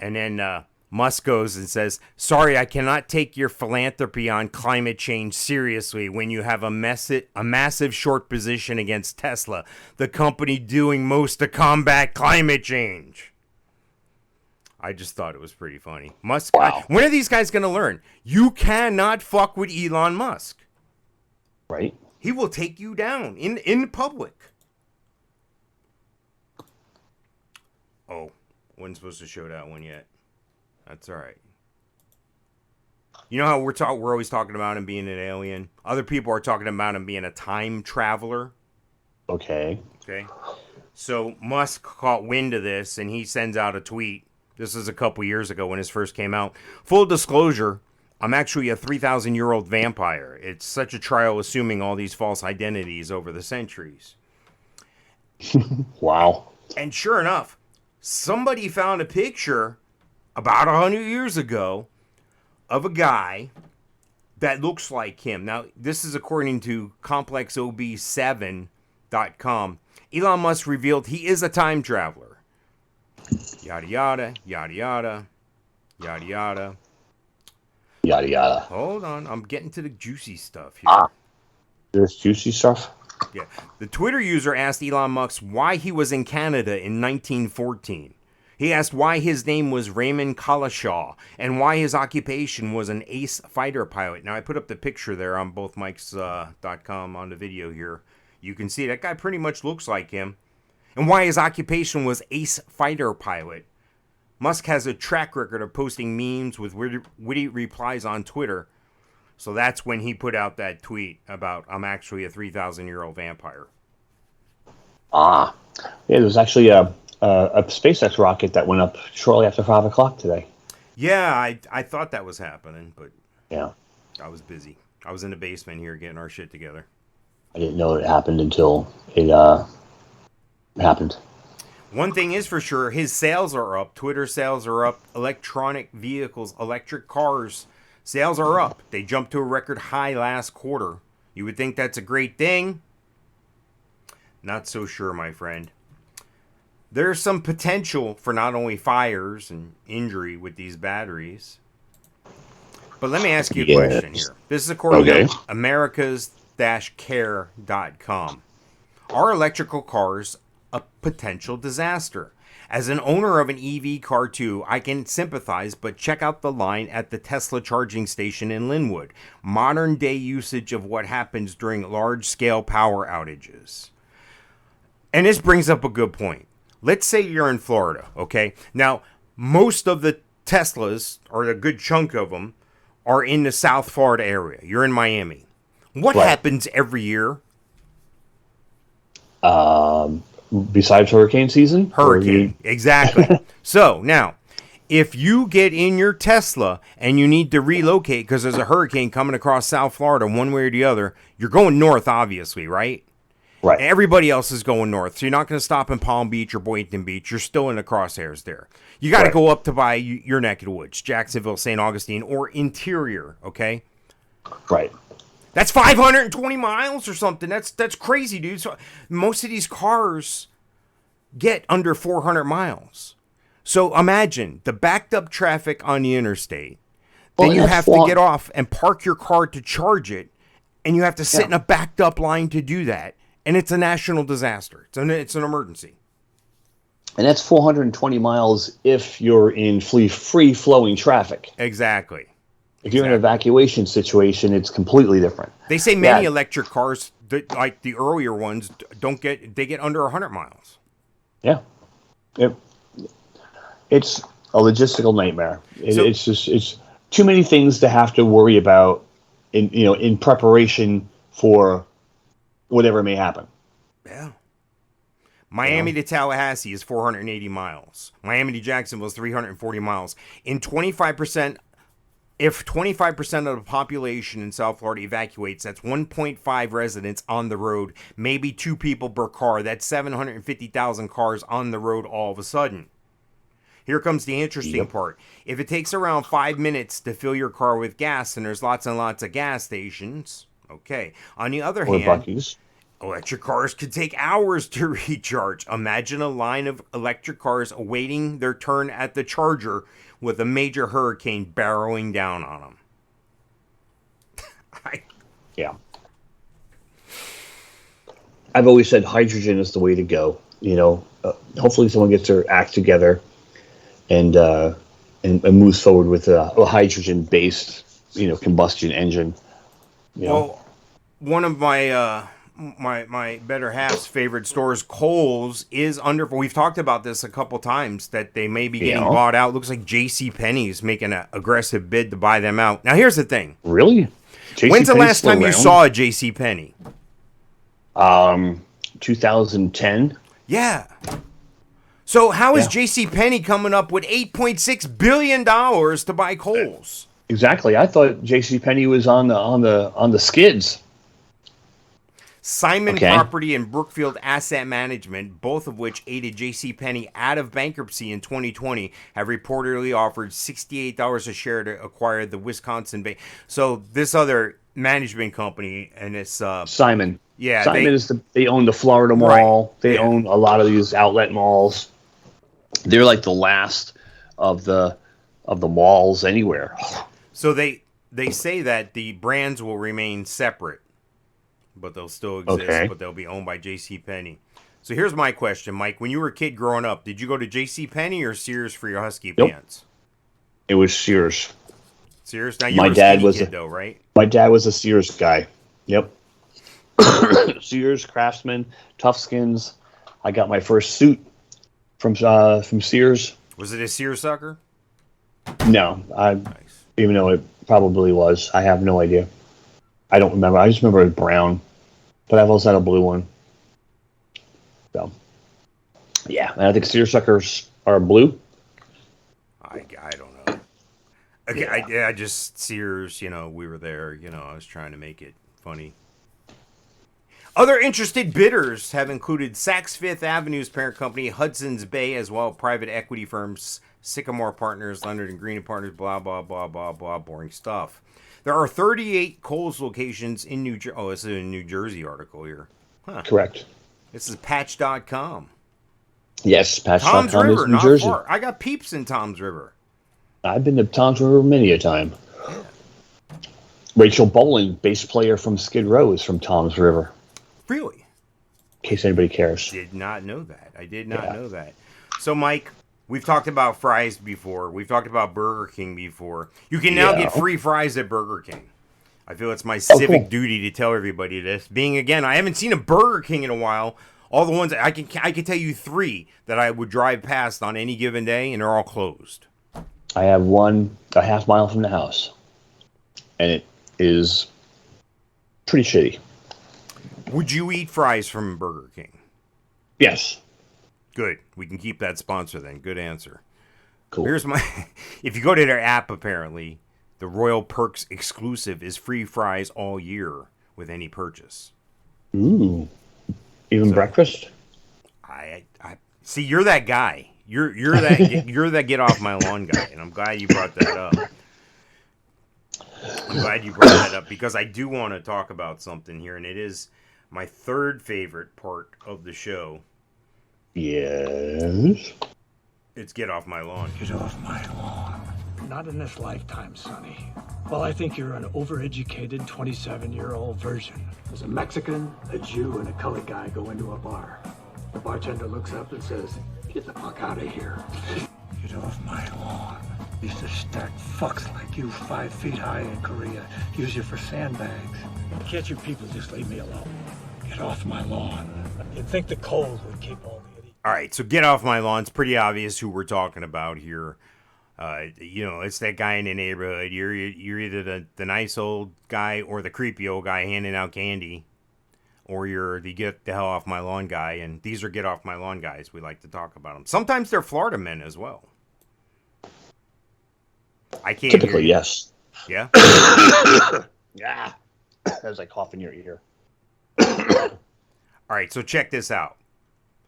[SPEAKER 2] And then Musk goes and says, sorry, I cannot take your philanthropy on climate change seriously when you have a massive short position against Tesla, the company doing most to combat climate change. I just thought it was pretty funny. Musk.
[SPEAKER 3] Wow.
[SPEAKER 2] When are these guys going to learn? You cannot fuck with Elon Musk.
[SPEAKER 3] Right.
[SPEAKER 2] He will take you down in public. Oh, wasn't supposed to show that one yet. That's all right. You know how we're always talking about him being an alien? Other people are talking about him being a time traveler.
[SPEAKER 3] Okay.
[SPEAKER 2] So Musk caught wind of this, and he sends out a tweet. This is a couple years ago when this first came out. Full disclosure, I'm actually a 3,000-year-old vampire. It's such a trial assuming all these false identities over the centuries.
[SPEAKER 3] Wow.
[SPEAKER 2] And sure enough, somebody found a picture about 100 years ago of a guy that looks like him. Now, this is according to ComplexOB7.com. Elon Musk revealed he is a time traveler. Yada, yada, yada, yada, yada, yada.
[SPEAKER 3] Yada, yada.
[SPEAKER 2] Hold on. I'm getting to the juicy stuff here.
[SPEAKER 3] There's juicy stuff?
[SPEAKER 2] Yeah. The Twitter user asked Elon Musk why he was in Canada in 1914. He asked why his name was Raymond Collishaw and why his occupation was an ace fighter pilot. Now, I put up the picture there on bothmics.com on the video here. You can see that guy pretty much looks like him. And why his occupation was ace fighter pilot. Musk has a track record of posting memes with witty replies on Twitter. So that's when he put out that tweet about, I'm actually a 3,000-year-old vampire.
[SPEAKER 3] Yeah, there was actually a SpaceX rocket that went up shortly after 5 o'clock today.
[SPEAKER 2] Yeah, I thought that was happening, but
[SPEAKER 3] yeah,
[SPEAKER 2] I was busy. I was in the basement here getting our shit together.
[SPEAKER 3] I didn't know it happened until it happened.
[SPEAKER 2] One thing is for sure, his sales are up. Twitter sales are up. Electronic vehicles, electric cars, sales are up. They jumped to a record high last quarter. You would think that's a great thing. Not so sure, my friend. There's some potential for not only fires and injury with these batteries. But let me ask you a question here. This is according to Americas-care.com. Are electrical cars a potential disaster? As an owner of an EV car too, I can sympathize, but check out the line at the Tesla charging station in Linwood. Modern day usage of what happens during large scale power outages. And this brings up a good point. Let's say you're in Florida, okay? Now, most of the Teslas, or a good chunk of them, are in the South Florida area. You're in Miami. What happens every year?
[SPEAKER 3] Besides hurricane season?
[SPEAKER 2] Hurricane, exactly. So, now, if you get in your Tesla and you need to relocate because there's a hurricane coming across South Florida one way or the other, you're going north, obviously, right?
[SPEAKER 3] Right.
[SPEAKER 2] And everybody else is going north, so you're not going to stop in Palm Beach or Boynton Beach. You're still in the crosshairs there. You got to go up to by your neck of the woods, Jacksonville, St. Augustine, or interior, okay?
[SPEAKER 3] Right.
[SPEAKER 2] That's 520 miles or something. That's crazy, dude. So most of these cars get under 400 miles. So imagine the backed up traffic on the interstate. Then you have to get off and park your car to charge it. And you have to sit in a backed up line to do that. And it's a national disaster. It's an emergency.
[SPEAKER 3] And that's 420 miles if you're in free-flowing traffic.
[SPEAKER 2] Exactly.
[SPEAKER 3] If you're in an evacuation situation, it's completely different.
[SPEAKER 2] They say many electric cars, like the earlier ones, they get under 100 miles.
[SPEAKER 3] Yeah. It's a logistical nightmare. It's too many things to have to worry about in preparation for whatever may happen.
[SPEAKER 2] Yeah. Miami to Tallahassee is 480 miles. Miami to Jacksonville is 340 miles. If 25% of the population in South Florida evacuates, that's 1.5 residents on the road, maybe 2 people per car. That's 750,000 cars on the road all of a sudden. Here comes the interesting part. If it takes around 5 minutes to fill your car with gas and there's lots and lots of gas stations, okay. On the other hand,
[SPEAKER 3] Buc-ee's.
[SPEAKER 2] Electric cars could take hours to recharge. Imagine a line of electric cars awaiting their turn at the charger with a major hurricane barreling down on them.
[SPEAKER 3] Yeah. I've always said hydrogen is the way to go. Hopefully someone gets their act together and moves forward with a hydrogen-based, combustion engine.
[SPEAKER 2] Well, one of my better half's favorite stores, Kohls, is under. We've talked about this a couple times that they may be getting bought out. Looks like JCPenney's making an aggressive bid to buy them out. Now, here's the thing.
[SPEAKER 3] Really?
[SPEAKER 2] When's the last time you saw a JCPenney?
[SPEAKER 3] 2010.
[SPEAKER 2] Yeah. So how is JCPenney coming up with $8.6 billion to buy Kohls?
[SPEAKER 3] Exactly. I thought JCPenney was on the skids.
[SPEAKER 2] Simon Property and Brookfield Asset Management, both of which aided JCPenney out of bankruptcy in 2020, have reportedly offered $68 a share to acquire the Wisconsin Bay. So this other management company, and it's
[SPEAKER 3] Simon.
[SPEAKER 2] Yeah,
[SPEAKER 3] Simon they own the Florida Mall. Right. They own a lot of these outlet malls. They're like the last of the malls anywhere.
[SPEAKER 2] So they say that the brands will remain separate, but they'll still exist, but they'll be owned by JCPenney. So here's my question, Mike. When you were a kid growing up, did you go to JCPenney or Sears for your Husky pants?
[SPEAKER 3] It was Sears.
[SPEAKER 2] Sears? Now, you were a skinny kid, though, right?
[SPEAKER 3] My dad was a Sears guy. Yep. Sears, Craftsman, Tough Skins. I got my first suit from Sears. Was it a seersucker? No. Even though it probably was. I have no idea. I don't remember. I just remember it was brown. But I've also had a blue one. So, yeah. And I think seersuckers are blue.
[SPEAKER 2] I don't know. Okay, yeah. I just, Sears, we were there. I was trying to make it funny. Other interested bidders have included Saks Fifth Avenue's parent company, Hudson's Bay, as well as private equity firms, Sycamore Partners, Leonard & Green & Partners, blah, blah, blah, blah, blah, boring stuff. There are 38 Kohls locations in New Jersey. Oh, this is a New Jersey article here. Huh.
[SPEAKER 3] Correct.
[SPEAKER 2] This is Patch.com.
[SPEAKER 3] Yes, Patch.com
[SPEAKER 2] Tom's River,
[SPEAKER 3] is New
[SPEAKER 2] not
[SPEAKER 3] Jersey.
[SPEAKER 2] Far. I got peeps in Tom's River.
[SPEAKER 3] I've been to Tom's River many a time. Yeah. Rachel Boling, bass player from Skid Row, is from Tom's River.
[SPEAKER 2] Really?
[SPEAKER 3] In case anybody cares.
[SPEAKER 2] Did not know that. I did not know that. So, Mike, we've talked about fries before. We've talked about Burger King before. You can now get free fries at Burger King. I feel it's my civic duty to tell everybody this. Being, again, I haven't seen a Burger King in a while. All the ones, I can tell you 3 that I would drive past on any given day, and they're all closed.
[SPEAKER 3] I have one a half mile from the house, and it is pretty shitty.
[SPEAKER 2] Would you eat fries from Burger King?
[SPEAKER 3] Yes.
[SPEAKER 2] Good. We can keep that sponsor then. Good answer.
[SPEAKER 3] Cool.
[SPEAKER 2] Here's my... If you go to their app, apparently, the Royal Perks exclusive is free fries all year with any purchase.
[SPEAKER 3] Ooh. Even breakfast?
[SPEAKER 2] I see, you're that guy. You're that get off my lawn guy, and I'm glad you brought that up. I'm glad you brought that up because I do want to talk about something here, and it is my third favorite part of the show.
[SPEAKER 3] Yes.
[SPEAKER 2] It's get off my lawn.
[SPEAKER 7] Get off my lawn. Not in this lifetime, Sonny. Well, I think you're an overeducated 27-year-old version. There's a Mexican, a Jew, and a colored guy go into a bar. The bartender looks up and says, "Get the fuck out of here. Get off my lawn. Used to stack fucks like you 5 feet high in Korea. Use you for sandbags. Can't you people just leave me alone? Get off my lawn." You'd think the Kohls would keep all the idiots.
[SPEAKER 2] All right, so get off my lawn. It's pretty obvious who we're talking about here. It's that guy in the neighborhood. You're either the nice old guy or the creepy old guy handing out candy, or you're the get the hell off my lawn guy. And these are get off my lawn guys. We like to talk about them. Sometimes they're Florida men as well. I can't.
[SPEAKER 3] Typically, yes.
[SPEAKER 2] Yeah.
[SPEAKER 3] Yeah. As I cough in your ear.
[SPEAKER 2] All right, so check this out.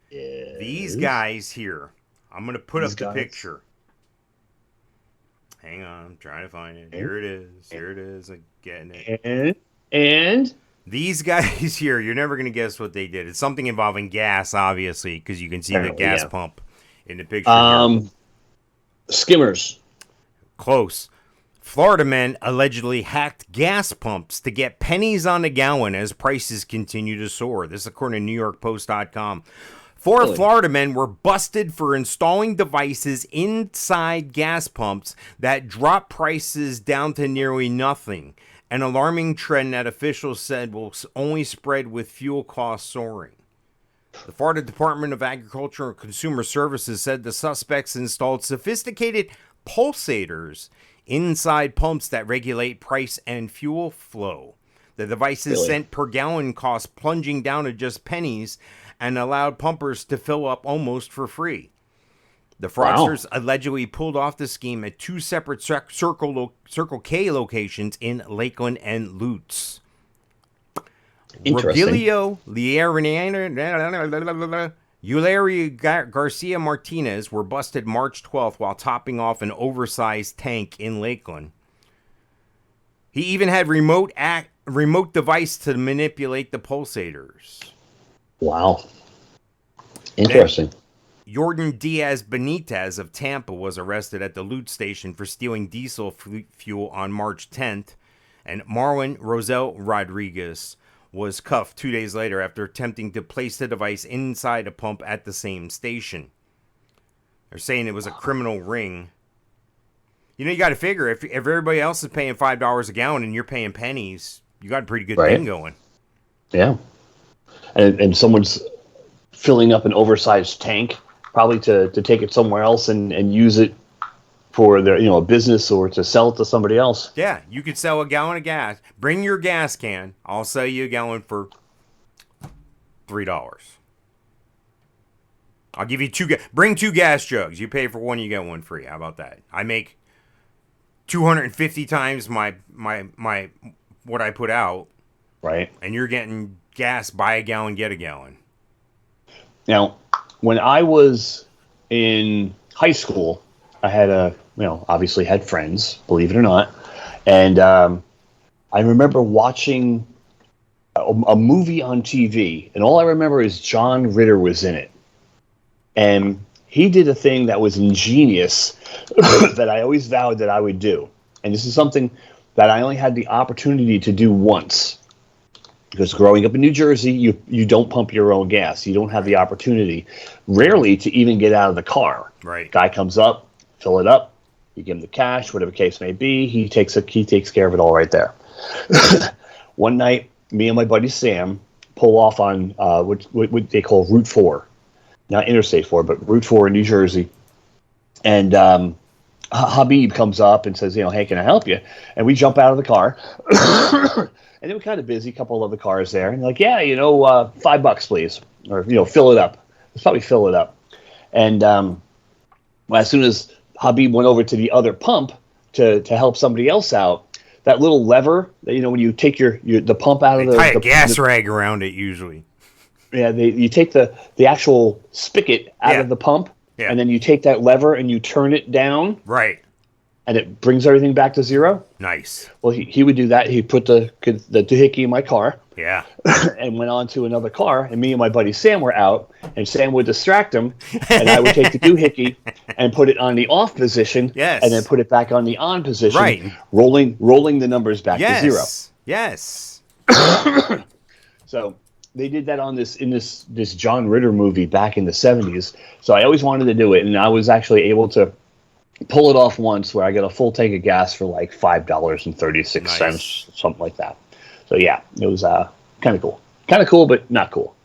[SPEAKER 3] Yes.
[SPEAKER 2] These guys here. I'm gonna put up the
[SPEAKER 3] guys.
[SPEAKER 2] picture. Hang on, I'm trying to find it. Here it is. Here it is. I'm getting it.
[SPEAKER 3] And
[SPEAKER 2] These guys here, you're never going to guess what they did. It's something involving gas, obviously, because you can see the gas pump in the picture here.
[SPEAKER 3] Skimmers.
[SPEAKER 2] Close. Florida men allegedly hacked gas pumps to get pennies on the gallon as prices continue to soar. This is according to NewYorkPost.com. Four Florida men were busted for installing devices inside gas pumps that drop prices down to nearly nothing, an alarming trend that officials said will only spread with fuel costs soaring. The Florida Department of Agriculture and Consumer Services said the suspects installed sophisticated pulsators inside pumps that regulate price and fuel flow. The devices sent per gallon costs plunging down to just pennies and allowed pumpers to fill up almost for free. The fraudsters allegedly pulled off the scheme at two separate Circle K locations in Lakeland and Lutz. Rogelio Eulerio Garcia Martinez were busted March 12th while topping off an oversized tank in Lakeland. He even had remote device to manipulate the pulsators.
[SPEAKER 3] Wow. Interesting.
[SPEAKER 2] Then Jordan Diaz Benitez of Tampa was arrested at the Lutz station for stealing diesel fuel on March 10th, and Marlon Rosel Rodriguez was cuffed 2 days later after attempting to place the device inside a pump at the same station. They're saying it was a criminal ring. You know, you got to figure, if everybody else is paying $5 a gallon and you're paying pennies, you got a pretty good thing going.
[SPEAKER 3] Yeah. And someone's filling up an oversized tank, probably to take it somewhere else and use it for their, a business or to sell it to somebody else.
[SPEAKER 2] Yeah, you could sell a gallon of gas. Bring your gas can. I'll sell you a gallon for $3. I'll give you bring 2 gas jugs. You pay for one, you get one free. How about that? I make 250 times my what I put out.
[SPEAKER 3] Right.
[SPEAKER 2] And you're getting gas, buy a gallon, get a gallon.
[SPEAKER 3] Now, when I was in high school, I had obviously had friends, believe it or not. And I remember watching a movie on TV, and all I remember is John Ritter was in it. And he did a thing that was ingenious that I always vowed that I would do. And this is something that I only had the opportunity to do once. Because growing up in New Jersey, you don't pump your own gas. You don't have the opportunity, rarely, to even get out of the car.
[SPEAKER 2] Right.
[SPEAKER 3] Guy comes up, fill it up, you give him the cash, whatever the case may be. He takes care of it all right there. One night, me and my buddy Sam pull off on what they call Route 4. Not Interstate 4, but Route 4 in New Jersey. And Habib comes up and says, hey, can I help you? And we jump out of the car. And they were kind of busy, a couple of other cars there. And like, yeah, $5 please. Or, fill it up. Let's probably fill it up. And as soon as Habib went over to the other pump to help somebody else out, that little lever, when you take the pump out of the...
[SPEAKER 2] Tie a gas rag around it usually.
[SPEAKER 3] Yeah, you take the actual spigot out of the pump, and then you take that lever and you turn it down.
[SPEAKER 2] Right.
[SPEAKER 3] And it brings everything back to zero.
[SPEAKER 2] Nice.
[SPEAKER 3] Well, he would do that. He put the doohickey in my car.
[SPEAKER 2] Yeah.
[SPEAKER 3] and went on to another car, and me and my buddy Sam were out, and Sam would distract him, and I would take the doohickey and put it on the off position,
[SPEAKER 2] Yes.
[SPEAKER 3] and then put it back on the on position,
[SPEAKER 2] Right.
[SPEAKER 3] rolling the numbers back to zero.
[SPEAKER 2] Yes.
[SPEAKER 3] So they did that on this John Ritter movie back in the 70s. So I always wanted to do it, and I was actually able to pull it off once where I got a full tank of gas for like $5.36,
[SPEAKER 2] Nice.
[SPEAKER 3] something like that. So yeah, it was kind of cool. Kind of cool, but not cool.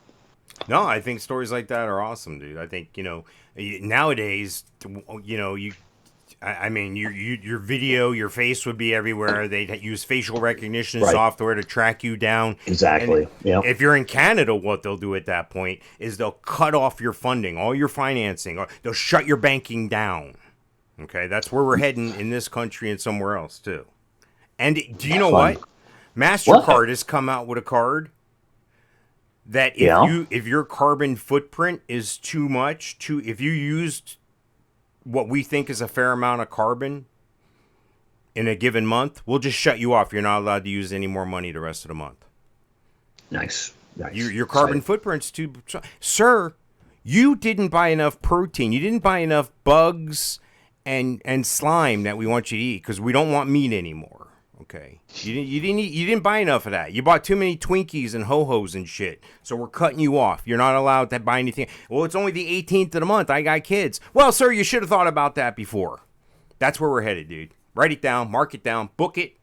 [SPEAKER 2] No, I think stories like that are awesome, dude. I think, nowadays, your video, your face would be everywhere. They'd use facial recognition software to track you down.
[SPEAKER 3] Exactly. Yeah.
[SPEAKER 2] If you're in Canada, what they'll do at that point is they'll cut off your funding, all your financing, or they'll shut your banking down. Okay, that's where we're heading in this country and somewhere else too. And do you know what? MasterCard has come out with a card that if your carbon footprint is too much, if you used what we think is a fair amount of carbon in a given month, we'll just shut you off. You're not allowed to use any more money the rest of the month.
[SPEAKER 3] Nice.
[SPEAKER 2] Your carbon footprint's too... Sir, you didn't buy enough protein. You didn't buy enough bugs and slime that we want you to eat because we don't want meat anymore. Okay, you didn't buy enough of that. You bought too many Twinkies and Ho-Hos and shit. So we're cutting you off. You're not allowed to buy anything. Well, it's only the 18th of the month. I got kids. Well, sir, you should have thought about that before. That's where we're headed, dude. Write it down, mark it down, book it.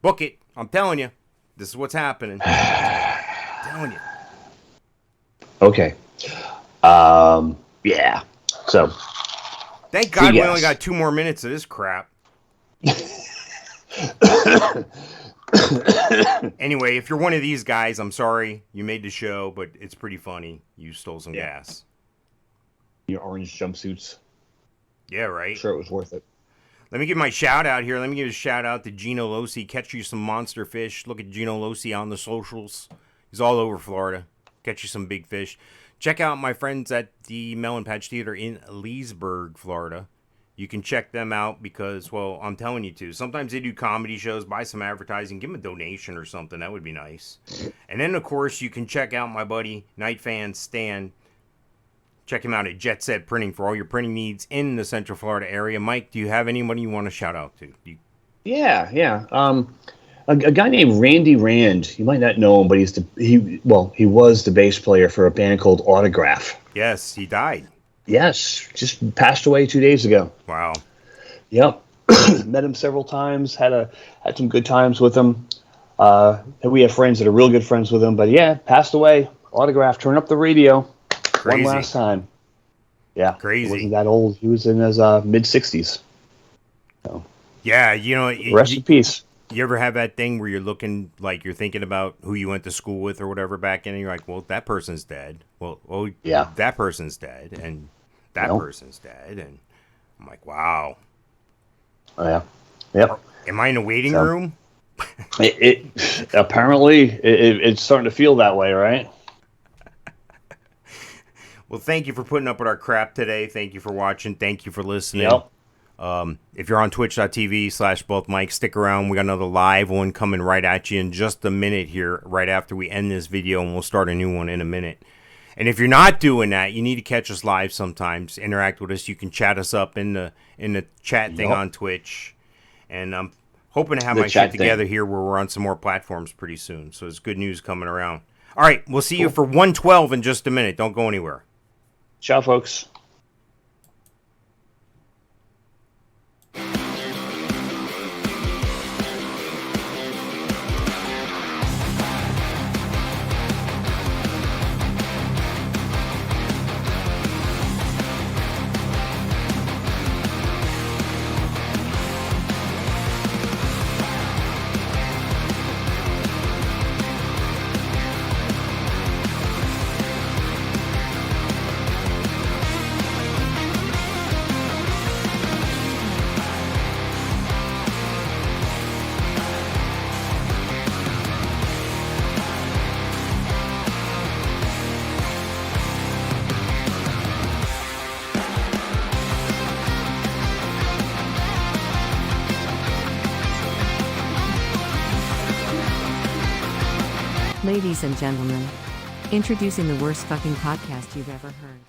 [SPEAKER 2] Book it. I'm telling you, this is what's happening. I'm telling you.
[SPEAKER 3] Okay. Yeah. So.
[SPEAKER 2] Thank God we only got 2 more minutes of this crap. Anyway, if you're one of these guys, I'm sorry you made the show, but it's pretty funny. You stole some gas.
[SPEAKER 3] Your orange jumpsuits.
[SPEAKER 2] Yeah, right.
[SPEAKER 3] I'm sure it was worth it.
[SPEAKER 2] Let me give my shout out here. Let me give a shout out to Gino Losi. Catch you some monster fish. Look at Gino Losi on the socials. He's all over Florida. Catch you some big fish. Check out my friends at the Melon Patch Theater in Leesburg, Florida. You can check them out because, well, I'm telling you to. Sometimes they do comedy shows. Buy some advertising. Give them a donation or something. That would be nice. And then, of course, you can check out my buddy, Night Fan Stan. Check him out at Jet Set Printing for all your printing needs in the Central Florida area. Mike, do you have anybody you want to shout out to?
[SPEAKER 3] Yeah. A guy named Randy Rand. You might not know him, but he was the bass player for a band called Autograph.
[SPEAKER 2] Yes, he died.
[SPEAKER 3] Yes, just passed away 2 days ago.
[SPEAKER 2] Wow.
[SPEAKER 3] Yep. Met him several times. Had some good times with him. We have friends that are real good friends with him. But yeah, passed away. Autograph. Turn up the radio.
[SPEAKER 2] Crazy.
[SPEAKER 3] One last time. Yeah.
[SPEAKER 2] Crazy.
[SPEAKER 3] He wasn't that old. He was in his mid-60s. So.
[SPEAKER 2] Yeah,
[SPEAKER 3] Rest in peace.
[SPEAKER 2] You ever have that thing where you're looking, like you're thinking about who you went to school with or whatever back in, and you're like, well, that person's dead. Well, yeah, that person's dead, and that person's dead, and I'm like, wow.
[SPEAKER 3] Oh, yeah. Yep.
[SPEAKER 2] Am I in a waiting room?
[SPEAKER 3] Apparently, it's starting to feel that way, right?
[SPEAKER 2] Well, thank you for putting up with our crap today. Thank you for watching. Thank you for listening.
[SPEAKER 3] Yep.
[SPEAKER 2] If you're on twitch.tv/bothmikes, stick around. We got another live one coming right at you in just a minute here, right after we end this video, and we'll start a new one in a minute. And if you're not doing that, you need to catch us live sometimes. Interact with us. You can chat us up in the chat thing on Twitch. And I'm hoping to have my shit together here where we're on some more platforms pretty soon. So there's good news coming around. All right, we'll see you for 112 in just a minute. Don't go anywhere.
[SPEAKER 3] Ciao, folks.
[SPEAKER 1] Ladies and gentlemen, introducing the worst fucking podcast you've ever heard.